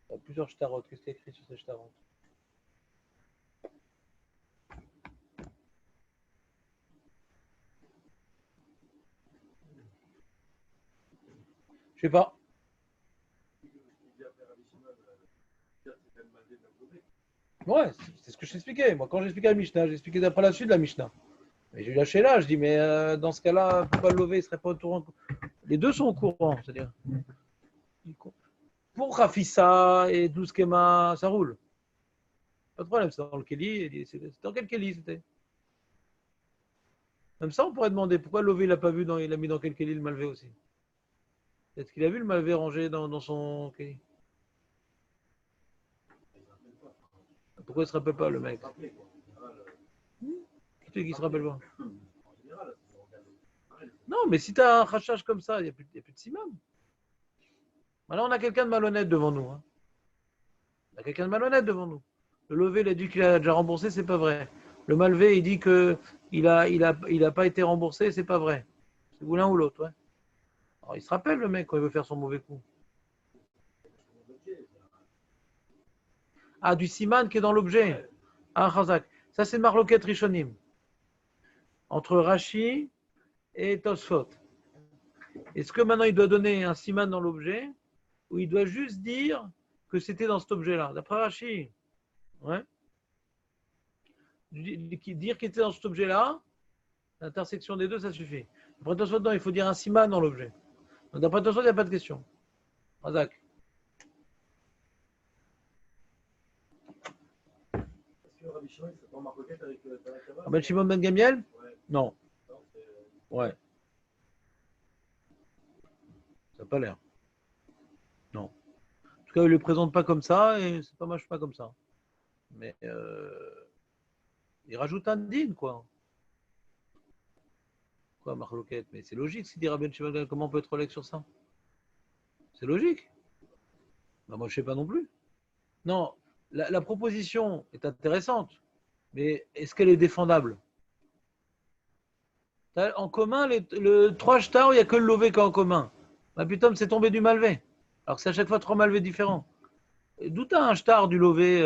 Il y a plusieurs shtarot. Qu'est-ce qu'il y a écrit sur ces shtarot? Je sais pas. Ouais, c'est ce que je t'expliquais. Moi, quand j'expliquais la Mishnah, j'expliquais d'après la suite de la Mishnah. Mais j'ai lâché là, je dis, mais dans ce cas-là, pourquoi le lever, il serait pas au courant? Les deux sont au courant, c'est-à-dire. Pour Rafissa et 12 Kema, ça roule. Pas de problème, c'est dans le Kéli. C'est dans quel Kéli c'était? Même ça, on pourrait demander pourquoi le lever, il l'a pas vu, il a mis dans quel Kéli le malvé aussi? Peut-être qu'il a vu le malvé rangé dans son Kéli. Pourquoi il ne se rappelle pas, le mec? Qui te dit qu'il se rappelle pas? Non, mais si tu as un rachage comme ça, il n'y a plus de simam. Maintenant, on a quelqu'un de malhonnête devant nous. Hein. On a quelqu'un de malhonnête devant nous. Le levé, il a dit qu'il a déjà remboursé, c'est pas vrai. Le malvé, il dit qu'il a pas été remboursé, c'est pas vrai. C'est ou l'un ou l'autre, ouais. Alors, il se rappelle, le mec, quand il veut faire son mauvais coup. Ah, du siman qui est dans l'objet. Ah, Khazak. Ça, c'est Marloket Rishonim. Entre Rashi et Tosfot. Est-ce que maintenant il doit donner un siman dans l'objet ou il doit juste dire que c'était dans cet objet-là? D'après Rashi, ouais. Dire qu'il était dans cet objet-là, l'intersection des deux, ça suffit. D'après Tosfot, non, il faut dire un siman dans l'objet. D'après Tosfot, il n'y a pas de question. Razak. Rabbi Shimon, il s'attend Marcoquette avec Tanakama. Rabbi Shimon ben Gamiel? Ouais. Non. Ouais. Ça n'a pas l'air. Non. En tout cas, il ne le présente pas comme ça et c'est pas marche pas comme ça. Mais il rajoute un din, quoi. Quoi, Marloquette? Mais c'est logique, si dit Rabbi Shimon, comment on peut être relax sur ça? C'est logique. Ben, moi, je ne sais pas non plus. Non, la proposition est intéressante, mais est-ce qu'elle est défendable? En commun, le 3 stars, il n'y a que le lové qui est en commun. Bah, putain, c'est tombé du malvé. Alors que c'est à chaque fois 3 malvés différents. D'où t'as un star du lové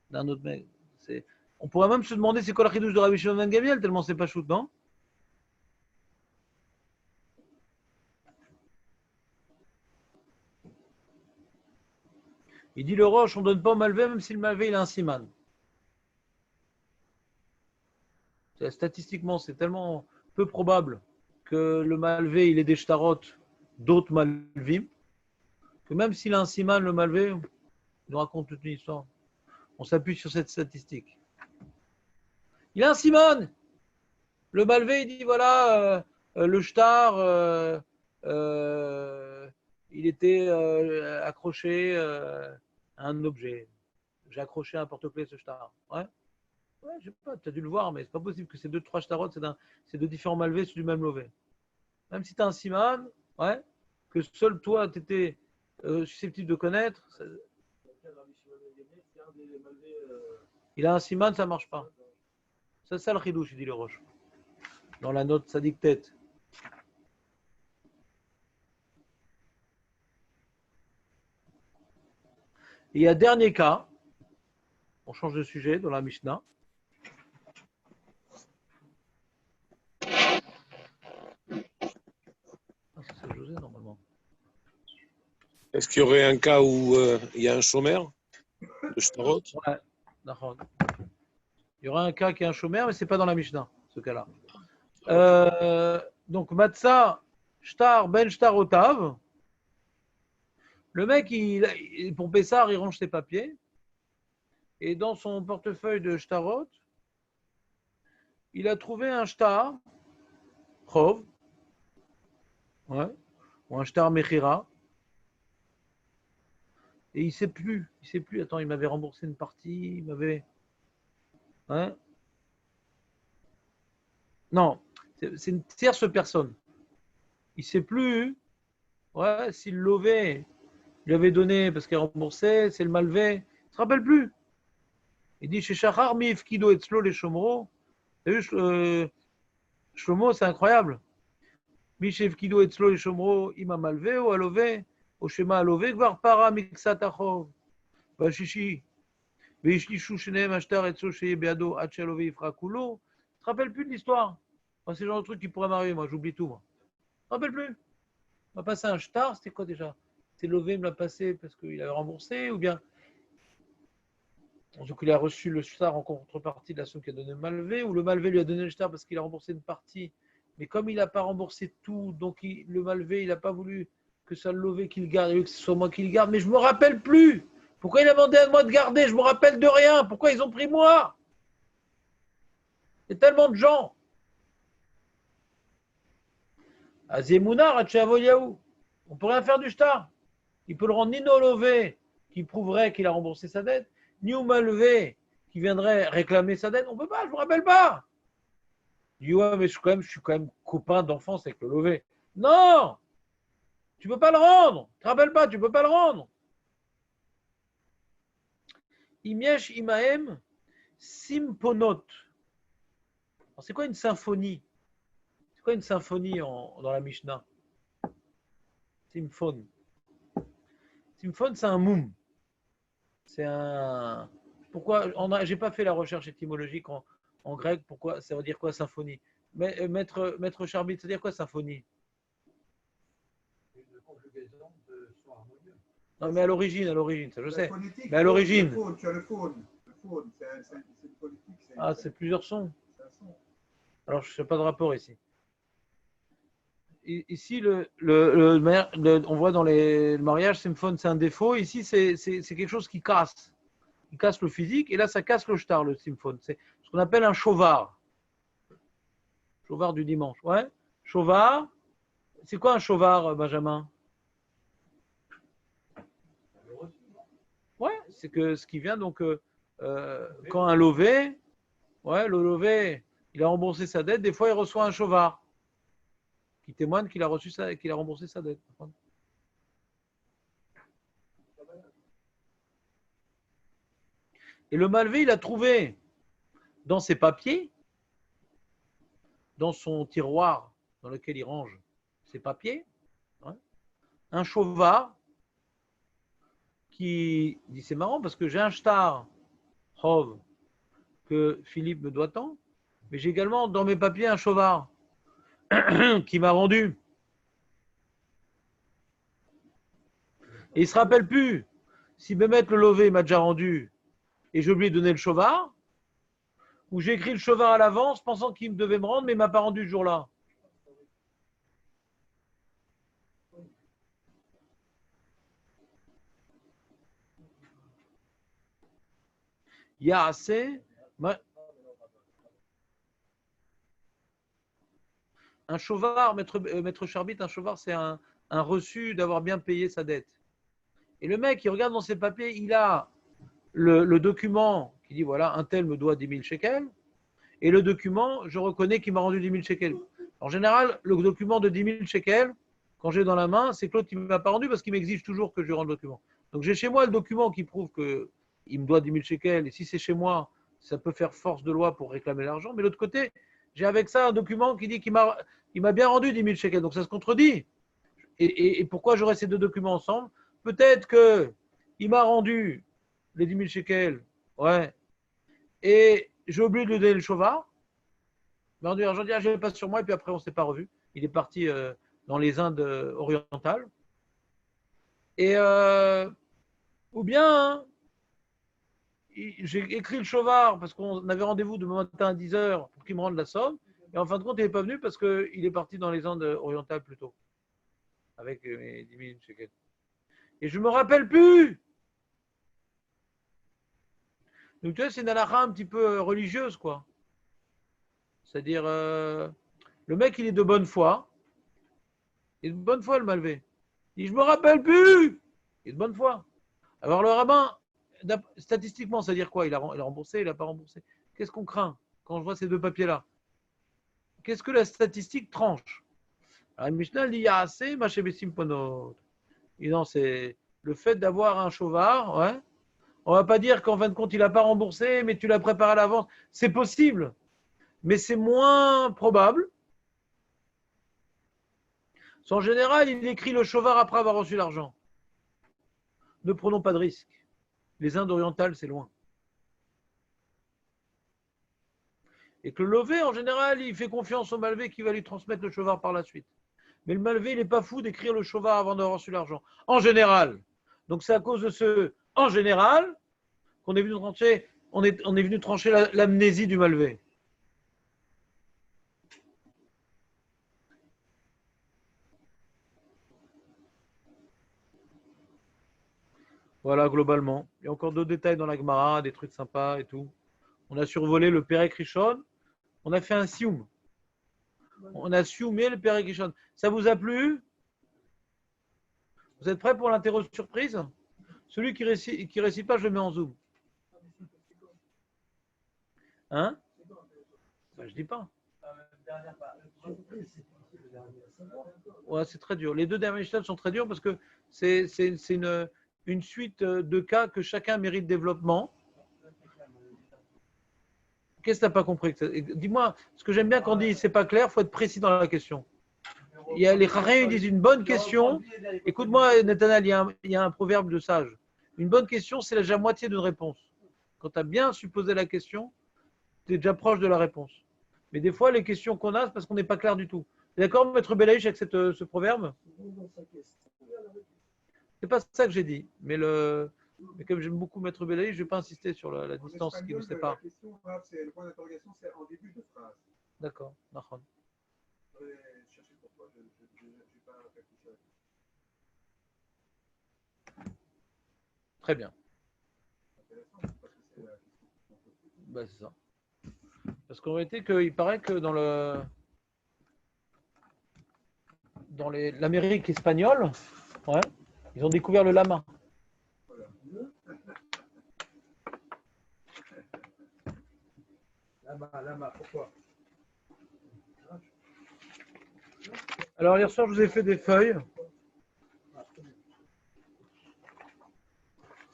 d'un autre mec? On pourrait même se demander c'est quoi la chidouche de Rabbi Shimon ben Gamiel, tellement c'est pas shoot, non? Il dit le roche, on ne donne pas au malvé même si le malvé il a un siman. Statistiquement, c'est tellement peu probable que le malvé il ait des shtarot d'autres malvim que même s'il a un siman, le malvé, il nous raconte toute une histoire. On s'appuie sur cette statistique. Il a un siman. Le malvé, il dit voilà, le shtar, il était accroché à un objet. J'ai accroché un porte-clés ce shtar. Ouais. Ouais, je sais pas, tu as dû le voir, mais c'est pas possible que ces 2-3 shtarot, c'est deux différents malvés sur du même lové. Même si tu as un siman, ouais, que seul toi, tu étais susceptible de connaître. Il a un siman, ça marche pas. C'est ça le chidouche, dit le roche. Dans la note, ça dit tête. Il y a dernier cas, on change de sujet dans la Mishnah. C'est José normalement. Est-ce qu'il y aurait un cas où il y a un chômeur Le shtarot. Ouais, d'accord. Il y aura un cas qui est un chômeur, mais ce n'est pas dans la Mishnah, ce cas-là. Donc, Matzah, Shtar, Ben Shtar Otav. Le mec, pour Pessar, il range ses papiers. Et dans son portefeuille de Shtarot, il a trouvé un Shtar, Chov, ouais, ou un Shtar Mechira. Et il ne sait plus. Attends, il m'avait remboursé une partie, il m'avait. Ouais. Non, c'est une tierce personne. Il ne sait plus ouais, si le lové lui avait donné parce qu'il a remboursé, c'est le malvé. Il ne se rappelle plus. Il dit chez Shachar, Mif, Kido, Etzlo, les Shomro. Tu as vu, Shlomo, c'est incroyable. Mishev, Kido, Etzlo, les Shomro, Ima malvé, ou alové, au schéma alové, Gvar para, Miksat Achov. Vashishi. Veishlishu, Shenem, Ashtar, Etzlo, Sheye, Beado, Hachalové, Ifrakulo. Tu ne te rappelles plus de l'histoire? Moi, c'est le genre de truc qui pourrait m'arriver, moi, j'oublie tout, moi. Tu ne te rappelles plus? On m'a passé un shtar, c'était quoi déjà? C'est Lové me l'a passé parce qu'il avait remboursé, ou bien donc il a reçu le shtar en contrepartie de la somme qu'il a donné le malvé, ou le malvé lui a donné le shtar parce qu'il a remboursé une partie, mais comme il n'a pas remboursé tout, donc le malvé, il n'a pas voulu que ça le Lové qu'il garde, et que ce soit moi qui le garde, mais je ne me rappelle plus. Pourquoi il a demandé à moi de garder? Je me rappelle de rien. Pourquoi ils ont pris moi? Il y a tellement de gens. Azemounar, Hachavoyaou. On ne peut rien faire du shtar. Il peut le rendre ni au Lové, qui prouverait qu'il a remboursé sa dette, ni au malvé, qui viendrait réclamer sa dette. On ne peut pas, je ne me rappelle pas. Il dit, ouais, mais je suis quand même copain d'enfance avec le Lové. Non, tu ne peux pas le rendre. Tu ne te rappelles pas, tu ne peux pas le rendre. Imiesh Imaem Simponot. C'est quoi une symphonie? C'est quoi une symphonie dans la Mishnah? Symphone. Symphone, c'est un moum. C'est un. Pourquoi j'ai pas fait la recherche étymologique en grec. Pourquoi ça veut dire quoi symphonie? Mais, maître Charbit, ça veut dire quoi symphonie? Une conjugaison de sons harmonieux. Non, mais à l'origine, ça je sais. Phonétique, Mais à l'origine. tu as le faune. Le faune, c'est une phonétique. Ah, c'est plusieurs sons. C'est un son. Alors, je ne sais pas de rapport ici. Ici, on voit dans le mariage, symphone, c'est un défaut. Ici, c'est quelque chose qui casse. Il casse le physique. Et là, ça casse le shtar, le symphone. C'est ce qu'on appelle un chauvard. Chauvard du dimanche. Ouais. Chauvard. C'est quoi un chauvard, Benjamin? Ouais, c'est que ce qui vient, donc, quand un lové, ouais, le lové, il a remboursé sa dette, des fois, il reçoit un chauvard qui témoigne qu'il a remboursé sa dette. Et le malvé, il a trouvé dans ses papiers, dans son tiroir dans lequel il range ses papiers, ouais, un chauvard qui dit c'est marrant parce que j'ai un shtar Hov que Philippe me doit tant, mais j'ai également dans mes papiers un chauvard qui m'a rendu. Et il ne se rappelle plus si Bémet le Lové m'a déjà rendu et j'ai oublié de donner le chauvard, ou j'ai écrit le chauvard à l'avance pensant qu'il devait me rendre, mais il ne m'a pas rendu ce jour-là. Il y a assez. Un chauvard, maître Charbit, un chauvard, c'est un reçu d'avoir bien payé sa dette. Et le mec, il regarde dans ses papiers, il a le document qui dit voilà, un tel me doit 10 000 shekels, et le document, je reconnais qu'il m'a rendu 10 000 shekels. En général, le document de 10 000 shekels, quand j'ai dans la main, c'est que l'autre il ne m'a pas rendu parce qu'il m'exige toujours que je rende le document. Donc j'ai chez moi le document qui prouve qu'il me doit 10 000 shekels, et si c'est chez moi, ça peut faire force de loi pour réclamer l'argent. Mais de l'autre côté, j'ai avec ça un document qui dit qu'il m'a bien rendu 10 000 shekels. Donc ça se contredit. Et pourquoi j'aurais ces deux documents ensemble? Peut-être qu'il m'a rendu les 10 000 shekels, ouais, et j'ai oublié de lui donner le chauvard. Il m'a rendu l'argent, je ne l'ai pas sur moi, et puis après, on ne s'est pas revu. Il est parti dans les Indes orientales. Et, ou bien, j'ai écrit le chauvar parce qu'on avait rendez-vous demain matin à 10h pour qu'il me rende la somme. Et en fin de compte, il n'est pas venu parce qu'il est parti dans les Andes orientales plus tôt. Avec mes 10 000 shekels. Et je ne me rappelle plus. Donc tu vois, c'est une halakha un petit peu religieuse, quoi. C'est-à-dire, le mec, il est de bonne foi. Il est de bonne foi, le malvé. Il dit, je ne me rappelle plus. Il est de bonne foi. Alors le rabbin, statistiquement, ça veut dire quoi? Il a remboursé, il n'a pas remboursé. Qu'est-ce qu'on craint quand je vois ces deux papiers-là? Qu'est-ce que la statistique tranche? Alors, Mishnah dit, il y a assez, machébesim ponot. Et non, c'est le fait d'avoir un chauvard, ouais. On ne va pas dire qu'en fin de compte, il n'a pas remboursé, mais tu l'as préparé à l'avance. C'est possible, mais c'est moins probable. En général, il écrit le chauvard après avoir reçu l'argent. Ne prenons pas de risques. Les Indes orientales, c'est loin. Et que le lové, en général, il fait confiance au malvé qui va lui transmettre le chauvard par la suite. Mais le malvé, il n'est pas fou d'écrire le chauvard avant d'avoir reçu l'argent. En général. Donc c'est à cause de ce « en général » qu'on est venu trancher, on est venu trancher l'amnésie du malvé. Voilà, globalement. Il y a encore d'autres détails dans la Gemara, des trucs sympas et tout. On a survolé le Perek Rishon. On a fait un sioum. On a sioumé le Perek Rishon. Ça vous a plu? Vous êtes prêts pour l'interro surprise? Celui qui récite pas, je le mets en zoom. Hein? Ben, je dis pas. Ouais, c'est très dur. Les deux derniers stades sont très durs parce que c'est une suite de cas que chacun mérite développement. Qu'est-ce que tu n'as pas compris? Dis-moi, ce que j'aime bien quand on dit c'est pas clair, il faut être précis dans la question. Il y a les Chachamim, ils disent une bonne question. Écoute-moi, Nathanaël, il y a un proverbe de sage. Une bonne question, c'est déjà moitié d'une réponse. Quand tu as bien supposé la question, tu es déjà proche de la réponse. Mais des fois, les questions qu'on a, c'est parce qu'on n'est pas clair du tout. Tu es d'accord, Maître Belaïch, avec ce proverbe? C'est pas ça que j'ai dit. Mais comme j'aime beaucoup Maître Belaïch, je ne vais pas insister sur la distance qui nous sépare. La question, c'est le point d'interrogation, c'est en début de phrase. D'accord, Nachon. Chercher pourquoi, je n'ai pas réfléchi. Très bien. Bah, c'est ça. Parce qu'en réalité, il paraît que dans l'Amérique espagnole, ouais, ils ont découvert le lama. Lama, pourquoi? Alors, hier soir, je vous ai fait des feuilles.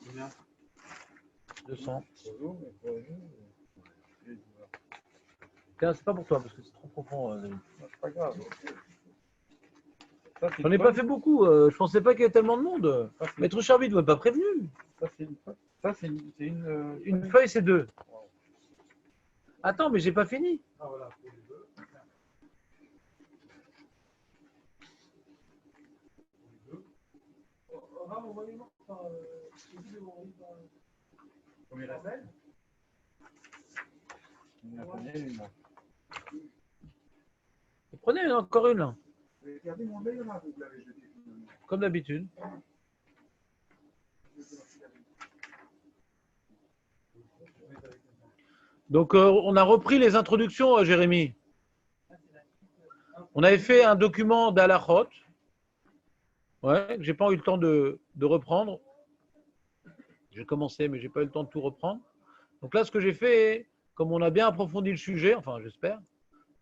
Combien? 200. Tiens, c'est pas pour toi, parce que c'est trop profond. C'est pas grave. J'en ai pas fait beaucoup. Je pensais pas qu'il y avait tellement de monde. Maître Charby ne m'a pas prévenu. Une feuille, c'est 2. Attends, mais j'ai pas fini. Ah, voilà. Combien la scène? Prenez encore une là. Regardez mon mail là, vous l'avez jeté. Comme d'habitude. Donc, on a repris les introductions, Jérémy. On avait fait un document d'Alachot, ouais, que j'ai pas eu le temps de reprendre. J'ai commencé, mais j'ai pas eu le temps de tout reprendre. Donc là, ce que j'ai fait, comme on a bien approfondi le sujet, enfin, j'espère,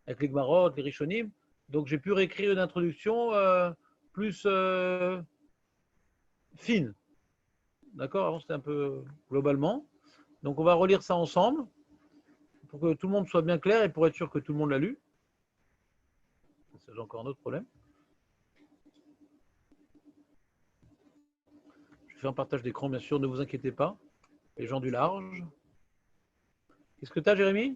avec les Gmarot, les Rishonim, donc j'ai pu réécrire une introduction plus fine. D'accord? Avant, c'était un peu globalement. Donc, on va relire ça ensemble pour que tout le monde soit bien clair et pour être sûr que tout le monde l'a lu. C'est encore un autre problème. Je fais un partage d'écran, bien sûr, ne vous inquiétez pas. Les gens du large. Qu'est-ce que tu as, Jérémy?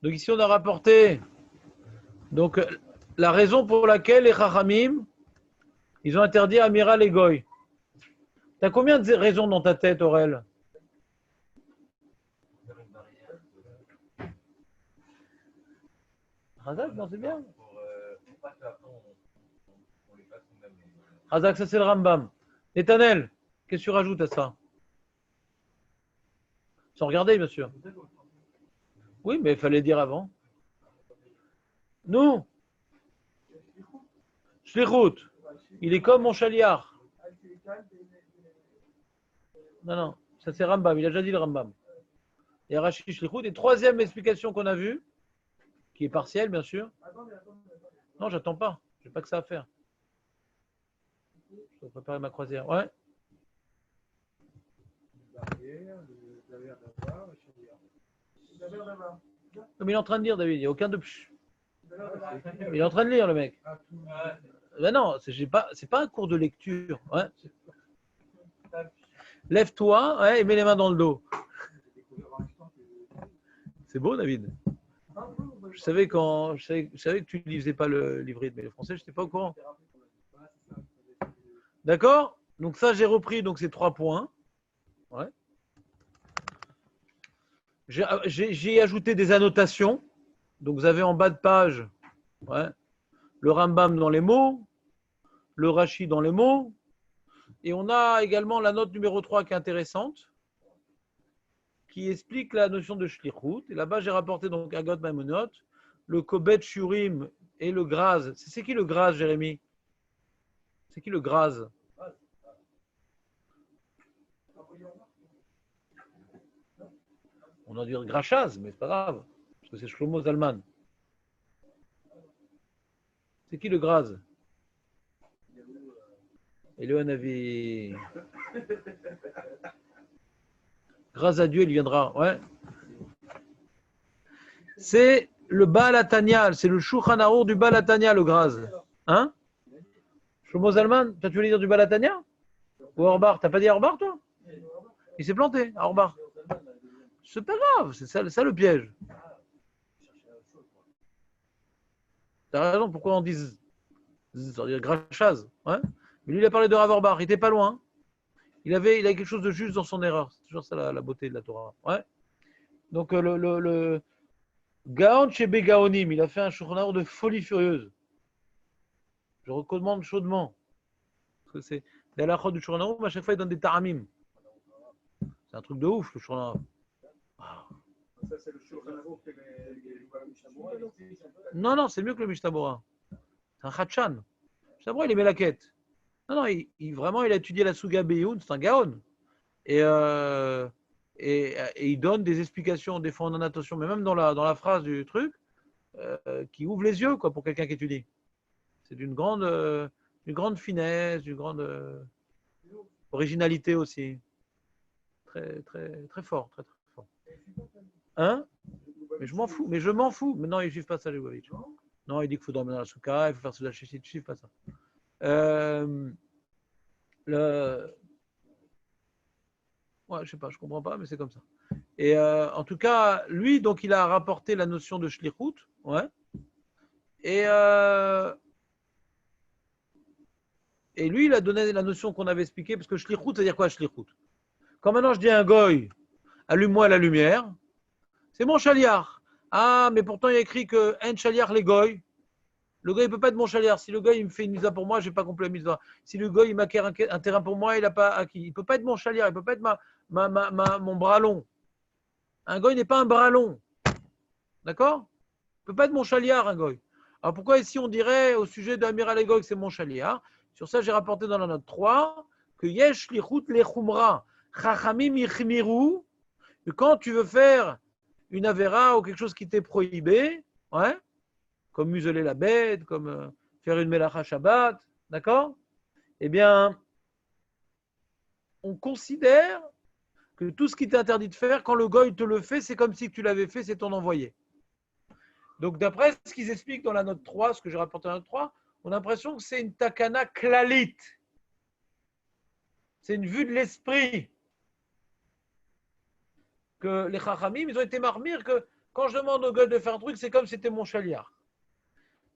Donc ici, on a rapporté donc, la raison pour laquelle les Chachamim Ils ont interdit Amiral et Goy. Tu as combien de raisons dans ta tête, Aurel? Razak, non, c'est bien. Razak, ça c'est le Rambam. Netanel, qu'est-ce que tu rajoutes à ça? Sans regarder, bien sûr. Oui, mais il fallait dire avant. Nous, Shlichut, il est comme mon chaliar. Non, non, ça c'est Rambam, il a déjà dit le Rambam. Et Rashi Shlichut. Et troisième explication qu'on a vue, qui est partielle, bien sûr. Non, j'attends pas. Je n'ai pas que ça à faire. Je dois préparer ma croisière. Ouais. Mais il est en train de lire, David. Il n'y a aucun de pch. Il est en train de lire, le mec. Ben non, c'est pas un cours de lecture. Ouais. Lève-toi, ouais, et mets les mains dans le dos. C'est beau, David. Je savais que tu ne lisais pas le livret, mais le français, je n'étais pas au courant. D'accord? Donc ça, j'ai repris donc ces 3 points. Ouais. J'ai ajouté des annotations. Donc vous avez en bas de page, ouais, le Rambam dans les mots, le Rashi dans les mots, et on a également la note numéro 3 qui est intéressante, qui explique la notion de shlichut. Et là-bas, j'ai rapporté donc Agot Maimonot, le Kobet Shurim et le Graz. C'est qui le Graz, Jérémy? C'est qui le Graz? On a dit Grachaz, mais c'est pas grave, parce que c'est Shlomo Zalman. C'est qui le Graz? Et le Hanavi. Grâce à Dieu, il viendra. Ouais. C'est le Baal Hatanya, c'est le Shulchan Arour du Baal Hatanya, le Graz. Hein? Shlomo Zalman, tu veux dire du Baal Hatanya? Ou Orbar? T'as pas dit Orbar, toi? Il s'est planté, à Orbar. C'est pas grave, c'est ça le piège. T'as raison, pourquoi on dit ça veut dire Grachaz, ouais. Mais lui, il a parlé de Rav Orbar, il était pas loin. Il avait quelque chose de juste dans son erreur. C'est toujours ça la beauté de la Torah. Ouais. Donc le Gaon chez Gaonim, il a fait un Shulchan Arour de folie furieuse. Je recommande chaudement. Parce que c'est la halachot du Shulchan Arour, mais à chaque fois il donne des taramim. C'est un truc de ouf, le Shulchan Arour. Ça, c'est le Shulchan Arour que les Mishnah Bora. Non, c'est mieux que le Mishnah Bora. C'est un Khachan. Le Mishnah Bora, il aimait la quête. Non, vraiment, il a étudié la Suga Beyoun, c'est un Gaon. Et il donne des explications, des fois en annotation, mais même dans la phrase du truc, qui ouvre les yeux quoi, pour quelqu'un qui étudie. C'est d'une grande finesse, d'une grande originalité aussi. Très, très, très fort, très, très fort. Hein? Mais je m'en fous. Mais non, ils ne suivent pas ça, les Lubavitch. Non, il dit qu'il faut dormir dans la souka, il faut faire la chéchite, ils ne suivent pas ça. Ouais, je sais pas, je comprends pas, mais c'est comme ça. Et en tout cas, lui, donc, il a rapporté la notion de shlichut, ouais. Et lui, il a donné la notion qu'on avait expliquée, parce que shlichut, c'est-à-dire quoi shlichut? Quand maintenant je dis à un goy, allume-moi la lumière, c'est mon chaliar. Ah, mais pourtant il y a écrit que un chaliar les goy. Le goy ne peut pas être mon chaliar. Si le goy il me fait une mise pour moi, je n'ai pas compris la mise. Si le goy il m'acquiert un terrain pour moi, il n'a pas acquis. Il ne peut pas être mon chaliar, il ne peut pas être mon bras long. Un goy n'est pas un bras long. D'accord? Il ne peut pas être mon chaliar, un goy. Alors pourquoi ici on dirait au sujet d'Amiral et Goy que c'est mon chaliar? Sur ça, j'ai rapporté dans la note 3 que yesh lichut lechumra chachamim yichmiru, que quand tu veux faire une avéra ou quelque chose qui t'est prohibé, ouais, comme museler la bête, comme faire une melacha Shabbat, d'accord? Eh bien, on considère que tout ce qui t'est interdit de faire, quand le goy te le fait, c'est comme si tu l'avais fait, c'est ton envoyé. Donc, d'après ce qu'ils expliquent dans la note 3, ce que j'ai rapporté dans la note 3, on a l'impression que c'est une takana klalit. C'est une vue de l'esprit. Que les chachamim, ils ont été marmire que quand je demande au goy de faire un truc, c'est comme si c'était mon chaliar.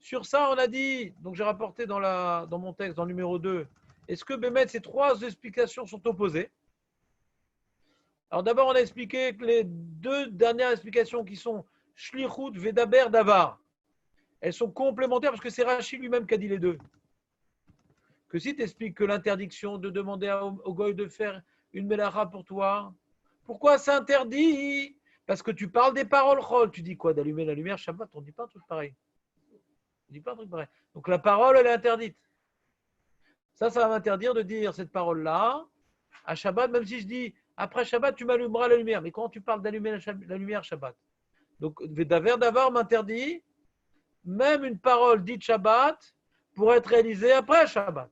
Sur ça, on a dit, donc j'ai rapporté dans mon texte, dans le numéro 2, est-ce que Bémet, ces trois explications sont opposées? Alors d'abord, on a expliqué que les deux dernières explications qui sont Shlichut, Vedaber, Davar, elles sont complémentaires parce que c'est Rashi lui-même qui a dit les deux. Que si tu expliques que l'interdiction de demander au goy de faire une melacha pour toi, pourquoi c'est interdit? Parce que tu parles des paroles chol. Tu dis quoi? D'allumer la lumière Shabbat? On ne dit pas un truc pareil. On dit pas un truc pareil. Donc la parole, elle est interdite. Ça va m'interdire de dire cette parole-là à Shabbat, même si je dis après Shabbat, tu m'allumeras la lumière. Mais quand tu parles d'allumer la lumière Shabbat? Donc, Vedaver Davar m'interdit même une parole dite Shabbat pour être réalisée après Shabbat.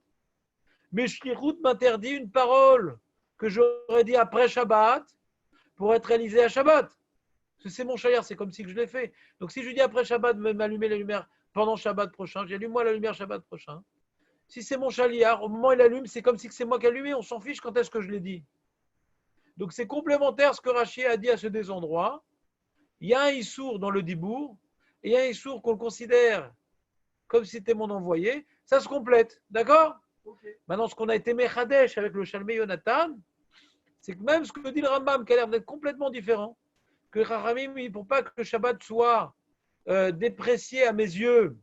Mais Shlichut m'interdit une parole que j'aurais dit après Shabbat pour être réalisée à Shabbat. Parce que c'est mon shaliar, c'est comme si je l'ai fait. Donc, si je dis après Shabbat, m'allumer la lumière pendant Shabbat prochain, j'allume-moi la lumière Shabbat prochain. Si c'est mon shaliar, au moment où il allume, c'est comme si c'est moi qui allumé. On s'en fiche quand est-ce que je l'ai dit. Donc, c'est complémentaire ce que Rashi a dit à ce deux endroits. Il y a un issour dans le dibour, et il y a un issour qu'on le considère comme si c'était mon envoyé. Ça se complète, d'accord? Okay. Maintenant, ce qu'on a été mechadesh avec le Shalmei Yonatan, c'est que même ce que dit le Rambam, qui a l'air d'être complètement différent, que le Chachamim, il ne faut pas que le Shabbat soit déprécié à mes yeux.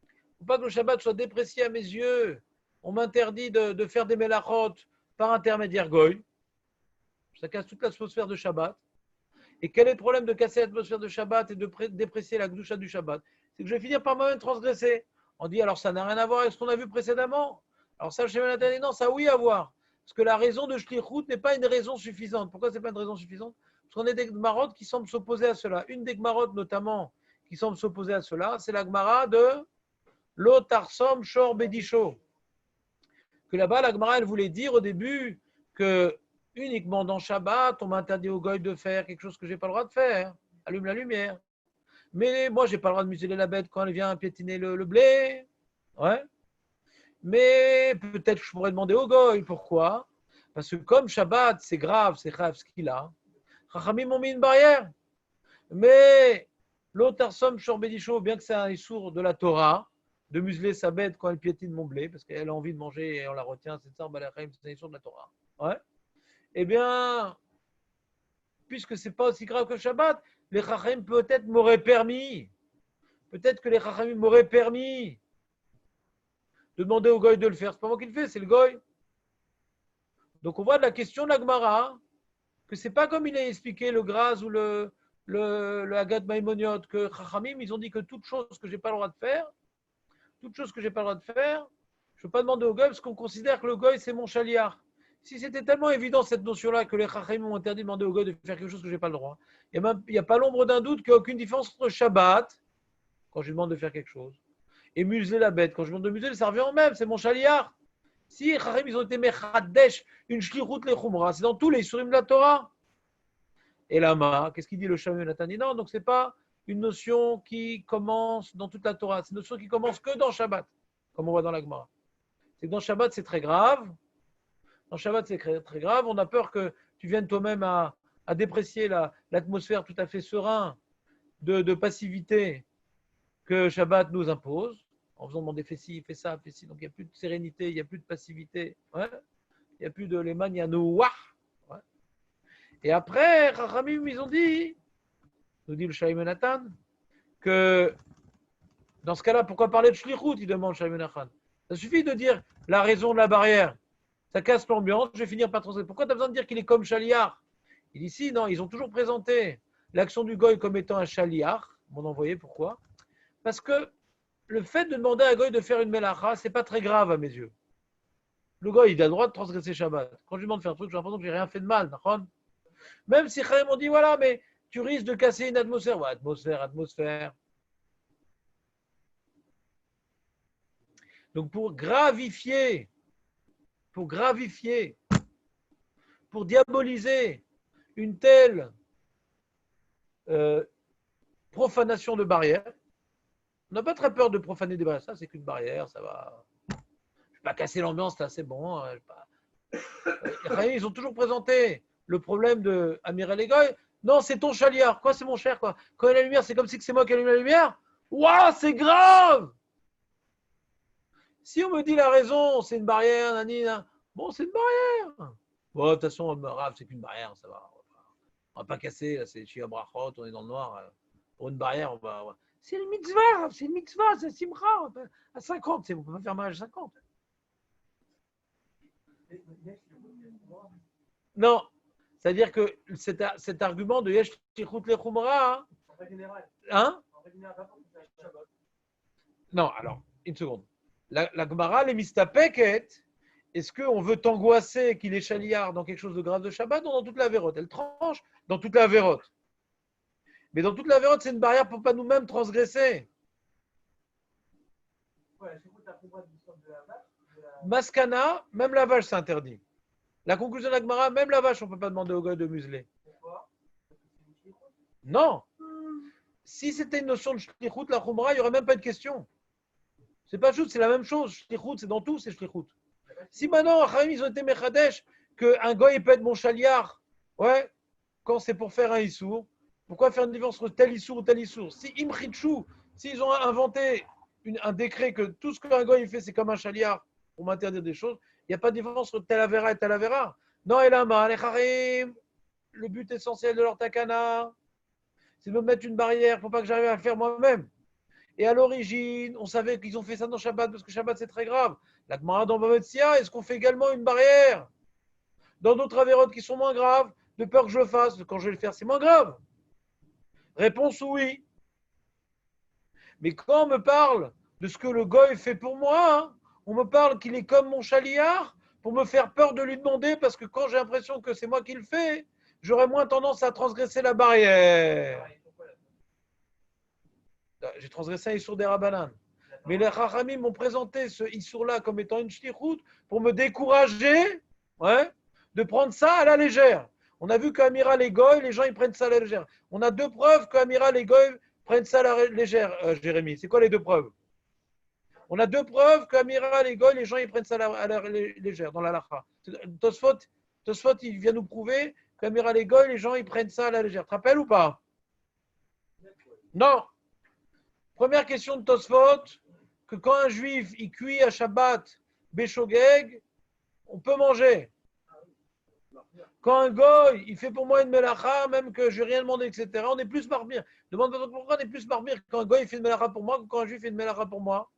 Il ne faut pas que le Shabbat soit déprécié à mes yeux. On m'interdit de faire des melachot par intermédiaire goy. Ça casse toute l'atmosphère de Shabbat. Et quel est le problème de casser l'atmosphère de Shabbat et de déprécier la Gdusha du Shabbat? C'est que je vais finir par moi-même transgresser. On dit alors ça n'a rien à voir avec ce qu'on a vu précédemment. Alors ça, le Shem dit non, ça a oui à voir. Parce que la raison de Shlichut n'est pas une raison suffisante. Pourquoi ce n'est pas une raison suffisante? Parce qu'on a des Gmarot qui semblent s'opposer à cela. Une des Gmarot notamment qui semble s'opposer à cela, c'est la Gmara de Lotarsom Shor Bedisho. Que là-bas, la Gmara, elle voulait dire au début que uniquement dans Shabbat, on m'interdit au goy de faire quelque chose que je n'ai pas le droit de faire. Allume la lumière. Mais moi, je n'ai pas le droit de museler la bête quand elle vient piétiner le blé. Ouais. Mais peut-être que je pourrais demander au goy. Pourquoi? Parce que comme Shabbat, c'est grave, c'est grave ce qu'il a. Chachamim m'ont mis une barrière. Mais l'Otarsom Shorbedicho, bien que c'est un issour de la Torah, de museler sa bête quand elle piétine mon blé, parce qu'elle a envie de manger et on la retient, c'est ça, c'est un issour de la Torah. Ouais. Eh bien, puisque ce n'est pas aussi grave que le Shabbat, les Chachamim peut-être m'auraient permis, peut-être que les Chachamim m'auraient permis de demander au goy de le faire. Ce n'est pas moi qui le fais, c'est le goy. Donc on voit de la question de la Gemara que ce n'est pas comme il a expliqué le Graz ou le Hagat Maïmoniot, que Chachamim, ils ont dit que toute chose que je n'ai pas le droit de faire, toute chose que je n'ai pas le droit de faire, je ne peux pas demander au goy parce qu'on considère que le goy c'est mon chaliar. Si c'était tellement évident cette notion-là que les Chachamim m'ont interdit de demander au goy de faire quelque chose que je n'ai pas le droit, il n'y a pas l'ombre d'un doute qu'il n'y a aucune différence entre Shabbat, quand je lui demande de faire quelque chose, et museler la bête. Quand je demande de museler, ça revient en même, c'est mon chaliar. Si les Chachamim ils ont été mechadesh, une shlichut le chumra, c'est dans tous les surim de la Torah. Et là, qu'est-ce qu'il dit le Shalmei Yonatan? Non, donc ce n'est pas une notion qui commence dans toute la Torah, c'est une notion qui commence que dans Shabbat, comme on voit dans la Gemara. C'est que dans Shabbat, c'est très grave. Dans Shabbat, c'est très grave. On a peur que tu viennes toi-même à déprécier l'atmosphère tout à fait serein de passivité que Shabbat nous impose, en faisant demander fais ci, fais ça, fais ci. Donc il n'y a plus de sérénité, il n'y a plus de passivité. Ouais. Il n'y a plus de l'éman, il y a nouah. Ouais. Et après, Chachamim, ils ont dit, nous dit le Shalmei Yonatan, que dans ce cas-là, pourquoi parler de shlichut? Il demande Shalmei Yonatan. Ça suffit de dire la raison de la barrière. Ça casse l'ambiance, je vais finir par transgresser. Pourquoi tu as besoin de dire qu'il est comme chaliar? Il dit si, non, ils ont toujours présenté l'action du goy comme étant un chaliar, mon envoyé, pourquoi? Parce que le fait de demander à un goy de faire une melacha, c'est pas très grave à mes yeux. Le goy, il a le droit de transgresser Shabbat. Quand je lui demande de faire un truc, j'ai l'impression que j'ai rien fait de mal, d'accord? Même si Chaim m'ont dit, voilà, mais tu risques de casser une atmosphère. Ouais, atmosphère. Donc pour gravifier, pour diaboliser une telle profanation de barrière, on n'a pas très peur de profaner des barrières. Ça, c'est qu'une barrière, ça va. Je ne vais pas casser l'ambiance, là, c'est bon. Ils ont toujours présenté le problème de Amir El Egoy. Non, c'est ton chaliar. Quoi, c'est mon cher, quoi. Quand il y a la lumière, c'est comme si c'est moi qui allume la lumière. Waouh, c'est grave! Si on me dit la raison, c'est une barrière, nanina, bon, c'est une barrière. Bon, de toute façon, Rav, c'est qu'une barrière, ça va. On va pas casser, là, c'est Shia Brachot, on est dans le noir. Pour une barrière, on va. C'est une mitzvah, c'est une mitzvah, c'est simcha. À 50, on ne peut pas faire mariage à 50. Non, c'est-à-dire que cet argument de Yesh Tichut le Khumra, hein? Non, alors, une seconde. La Gemara, les mistapeket, est-ce qu'on veut t'angoisser qu'il est chaliard dans quelque chose de grave de Shabbat ou dans toute la vérote? Elle tranche dans toute la vérote. Mais dans toute la vérote, c'est une barrière pour ne pas nous-mêmes transgresser. Maskana, même la vache, c'est interdit. La conclusion de la Gemara, même la vache, on ne peut pas demander au gars de museler. Non. Si c'était une notion de shlichut, la khumra, il n'y aurait même pas de question. C'est pas juste, c'est la même chose. Shlichut, c'est dans tout, c'est shlichut. Si maintenant, ils ont été mechadesh, qu'un goy peut être mon chaliar, ouais, quand c'est pour faire un issour, pourquoi faire une différence entre tel issour ou tel issour? Si imchitshu, s'ils ont inventé un décret que tout ce qu'un goy fait, c'est comme un chaliar pour m'interdire des choses, il n'y a pas de différence entre tel avéra et tel avéra. Non, et là, le but essentiel de leur takana, c'est de me mettre une barrière pour pas que j'arrive à le faire moi-même. Et à l'origine, on savait qu'ils ont fait ça dans Shabbat parce que Shabbat c'est très grave. La Gemara dans Bametsia, est-ce qu'on fait également une barrière dans d'autres avérotes qui sont moins graves, de peur que je le fasse? Quand je vais le faire, c'est moins grave. Réponse oui. Mais quand on me parle de ce que le goy fait pour moi, hein, on me parle qu'il est comme mon chaliard pour me faire peur de lui demander parce que quand j'ai l'impression que c'est moi qui le fais, j'aurais moins tendance à transgresser la barrière. J'ai transgressé un Issour des Rabbanan. Mais les Chachamim m'ont présenté ce Issour-là comme étant une shlichut pour me décourager, ouais, de prendre ça à la légère. On a vu qu'Amiral et Goy, les gens ils prennent ça à la légère. On a deux preuves qu'Amiral et Goy prennent ça à la légère, Jérémy. C'est quoi les deux preuves? On a deux preuves qu'Amiral et Goy, les gens ils prennent ça à la légère dans la lacha. Tosfot, il vient nous prouver qu'Amiral et Goy, les gens ils prennent ça à la légère. Tu te rappelles ou pas? Non. Première question de Tosfot, que quand un juif il cuit à Shabbat Béchogeg, on peut manger. Quand un goy il fait pour moi une melacha, même que je n'ai rien demandé, etc., on est plus marmire. Demande pourquoi on est plus marmire quand un goy fait une melacha pour moi que quand un juif fait une melacha pour moi.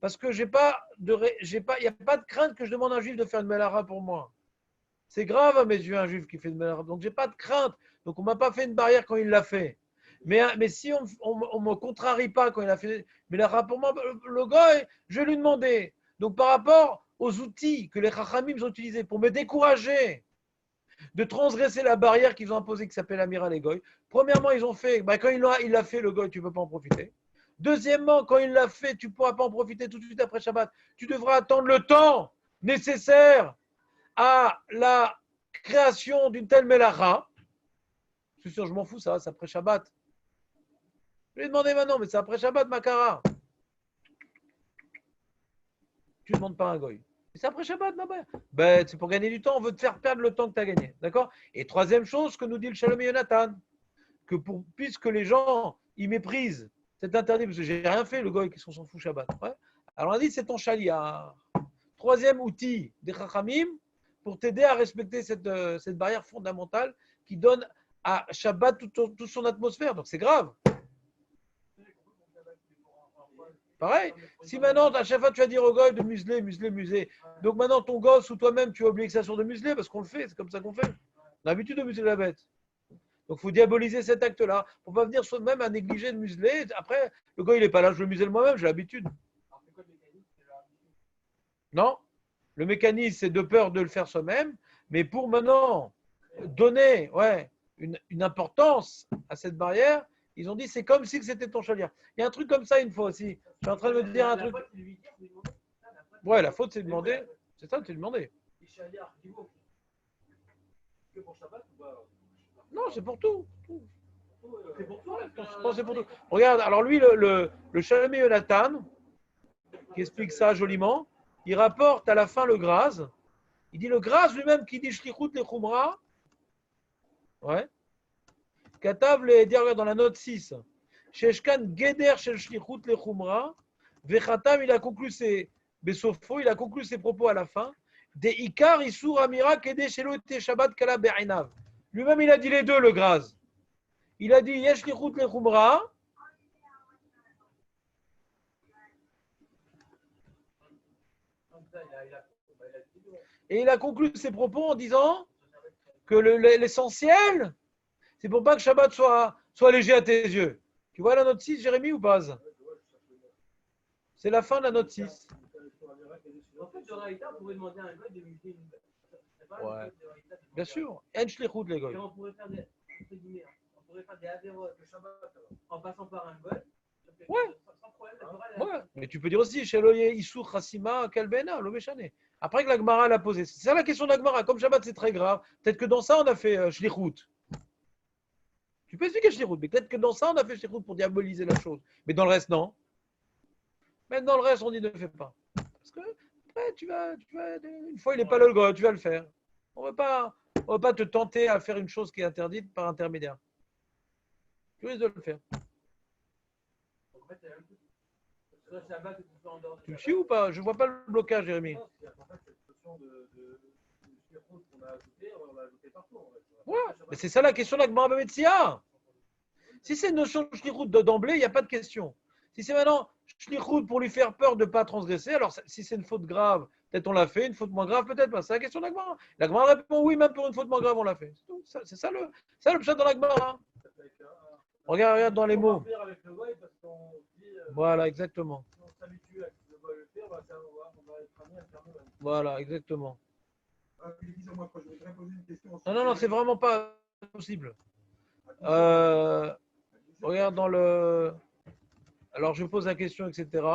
Parce que il n'y a pas de crainte que je demande à un juif de faire une melacha pour moi. C'est grave à mes yeux un juif qui fait une melacha. Donc j'ai pas de crainte. Donc on m'a pas fait une barrière quand il l'a fait. Mais si on ne me contrarie pas quand il a fait mais là, pour moi, le goy, je vais lui demander. Donc par rapport aux outils que les Chachamim ont utilisés pour me décourager de transgresser la barrière qu'ils ont imposée qui s'appelle Amiral et Goy, premièrement, ils ont fait, quand il l'a fait, le goy, tu ne peux pas en profiter. Deuxièmement, quand il l'a fait, tu ne pourras pas en profiter tout de suite après Shabbat. Tu devras attendre le temps nécessaire à la création d'une telle melacha. Je suis sûr, je m'en fous, ça, c'est après Shabbat. Je lui ai demandé maintenant, mais c'est après Shabbat, Makara. Tu ne demandes pas un goy. C'est après Shabbat, ma mère. Ben, c'est pour gagner du temps, on veut te faire perdre le temps que tu as gagné. D'accord? Et troisième chose, que nous dit le Shalom et Yonatan, que puisque les gens, ils méprisent, c'est interdit, parce que j'ai rien fait, le goy, qu'est-ce qu'on s'en fout Shabbat. Ouais. Alors on a dit, c'est ton chaliar. Troisième outil des Chachamim, pour t'aider à respecter cette barrière fondamentale qui donne à Shabbat toute son atmosphère. Donc c'est grave. Pareil, si maintenant, à chaque fois, tu vas dire au goy de museler. Donc maintenant, ton gosse ou toi-même, tu as oublié que ça sur de museler parce qu'on le fait, c'est comme ça qu'on fait. On a l'habitude de museler la bête. Donc il faut diaboliser cet acte-là pour ne pas venir soi-même à négliger de museler. Après, le goy, il n'est pas là, je le muselle moi-même, j'ai l'habitude. Non, le mécanisme, c'est de peur de le faire soi-même, mais pour maintenant donner une importance à cette barrière, ils ont dit c'est comme si c'était ton chaliard. Il y a un truc comme ça une fois aussi. Je suis en train de me dire un truc. Ouais, la faute c'est de demander. C'est ça, c'est de demander. Non, c'est pour tout. C'est pour tout. C'est pour tout. Regarde, alors lui, le Shalom et Yonatan, qui explique ça joliment, il rapporte à la fin le Graz. Il dit le Graz lui-même qui dit Shlichut le Khumra. Ouais. Katav les dire dans la note 6. Sheshkan Geder Shel Shlichut Lechumra. Vechatam, il a conclu ses Besofo, il a conclu ses propos à la fin. De Ikar Isur Amira Kede Shelo Ete Shabbat Kala Be'inav. Lui-même, il a dit les deux, le Graz. Il a dit Yesh Shlichut Lechumra. Et il a conclu ses propos en disant que l'essentiel, c'est pour pas que Shabbat soit léger à tes yeux. Tu vois la note 6, Jérémy, ou pas? C'est la fin de la note 6. En fait, de réalité, on pourrait demander à un gars de muter une. Ouais. Bien sûr. En shlichut les goy. On pourrait faire des. On pourrait faire des avérotes en passant par un gol. Ouais. Sans problème, Ouais. Mais tu peux dire aussi, Sheloye Isur Chassima Kalbena, Lomeshane. Après que la Gemara l'a posé. C'est ça la question de la Gemara. Comme Shabbat, c'est très grave. Peut-être que dans ça, on a fait shlichut. Tu peux expliquer shlichut, mais peut-être que dans ça, on a fait shlichut pour diaboliser la chose. Mais dans le reste, non. Même dans le reste, on dit ne fais pas. Parce que après, tu vas une fois, il n'est pas là le gars, tu vas le faire. On ne va pas te tenter à faire une chose qui est interdite par intermédiaire. Tu risques de le faire. Tu me suis ou pas? Je ne vois pas le blocage, Jérémy. Ouais, mais c'est ça la question de la Gemara Bemetsia. Si c'est une notion de shlichut d'emblée, il n'y a pas de question. Si c'est maintenant shlichut pour lui faire peur de ne pas transgresser, alors si c'est une faute grave, peut-être on l'a fait, une faute moins grave, peut-être pas. C'est la question de la Gemara. La Gemara répond oui, même pour une faute moins grave, on l'a fait. C'est ça le pshat dans la Gemara. Regarde dans les mots. Voilà, exactement. Voilà, exactement. Non, c'est vraiment pas possible. Regarde dans le. Alors, je pose la question, etc.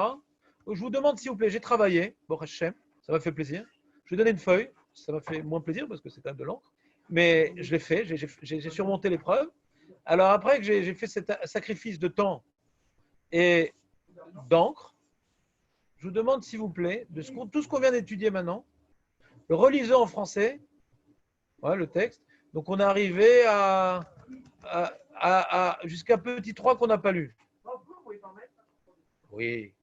Je vous demande, s'il vous plaît, j'ai travaillé. Bon, Hachem, ça m'a fait plaisir. Je vais donner une feuille. Ça m'a fait moins plaisir parce que c'est quand même de l'encre. Mais je l'ai fait. J'ai surmonté l'épreuve. Alors, après que j'ai fait cet sacrifice de temps et d'encre, je vous demande, s'il vous plaît, de tout ce qu'on vient d'étudier maintenant, le relisez en français, ouais, le texte. Donc, on est arrivé jusqu'à petit 3 qu'on n'a pas lu. Oui.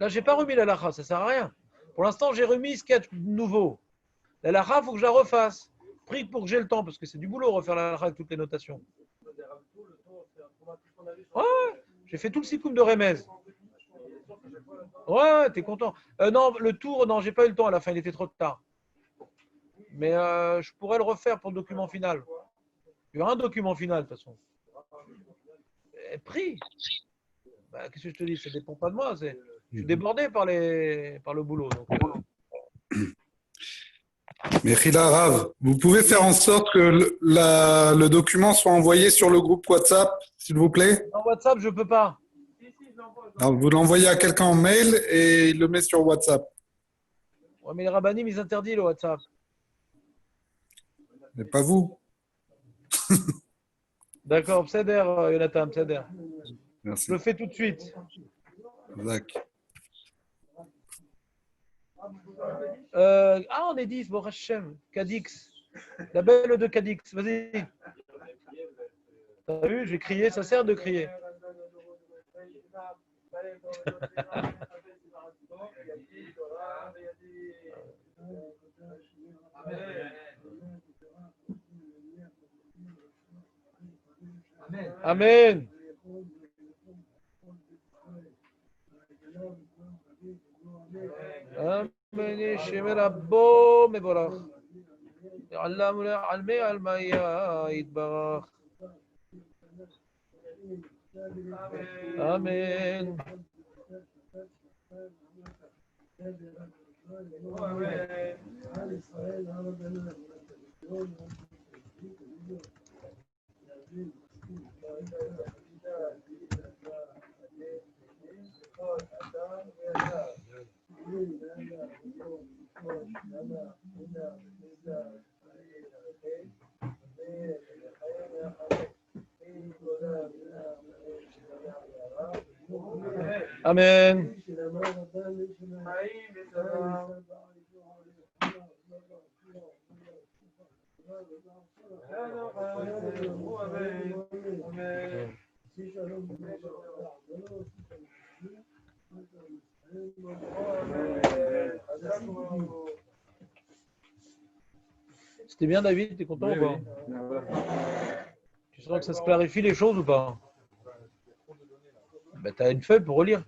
Là, je n'ai pas remis la lacha, ça ne sert à rien. Pour l'instant, j'ai remis ce qu'il y a de nouveau. La lacha, il faut que je la refasse. Prie pour que j'ai le temps, parce que c'est du boulot refaire la lacha avec toutes les notations. Ouais, j'ai fait tout le sikoum de Remez. Ouais, t'es content. Non, le tour, non, j'ai pas eu le temps à la fin, il était trop tard. Mais je pourrais le refaire pour le document final. Il y aura un document final, de toute façon. Prie. Bah, qu'est-ce que je te dis? Ça ne dépend pas de moi. Je suis débordé par le boulot. Donc, Mais Khila Rav, vous pouvez faire en sorte que le document soit envoyé sur le groupe WhatsApp, s'il vous plaît? dans WhatsApp, je ne peux pas. Alors, vous l'envoyez à quelqu'un en mail et il le met sur WhatsApp. Ouais, mais les rabbinim, ils interdisent le WhatsApp. Mais pas vous. D'accord, Pseder, Jonathan, Pseder. Merci. Je le fais tout de suite. D'accord. On est 10, bon Hachem, Cadix. La belle de Cadix, vas-y. T'as vu, j'ai crié, ça sert de crier. Amen. Amen. Shemer Abbo mevorach. Allam alme almaya yitbarach. Amen. Amen. C'était bien, David, t'es content Oui, ou pas? oui. Tu sens que ça se clarifie les choses ou pas? Ben, t'as une feuille pour relire.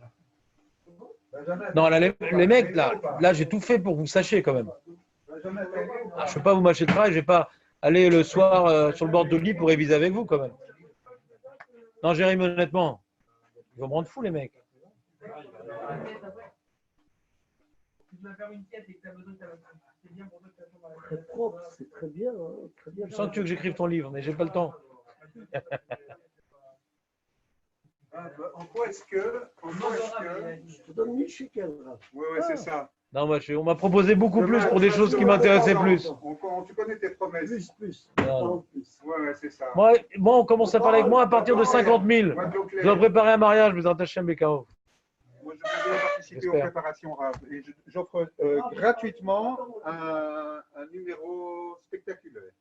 Non, là, les mecs, là j'ai tout fait pour que vous sachiez quand même. Ah, je ne peux pas vous mâcher le travail, je ne vais pas aller le soir sur le bord de lit pour réviser avec vous quand même. Non, Jérémy, honnêtement, ils vont me rendre fou les mecs. Très propre, c'est très bien, hein, très bien. Je sens que tu veux que j'écrive ton livre, mais j'ai pas le temps. En quoi est-ce que. Je te donne 1000 shekels. Oui, c'est ça. Non, moi, on m'a proposé beaucoup plus pour des choses qui m'intéressaient plus. Tu connais tes promesses. Plus. Non. Oui, c'est ça. Moi, on commence à parler avec moi à partir de 50 000. Moi, Je dois préparer un mariage, vous attachez un BKO. Moi, je voudrais participer aux J'espère. préparations Rav. Et j'offre gratuitement un numéro spectaculaire.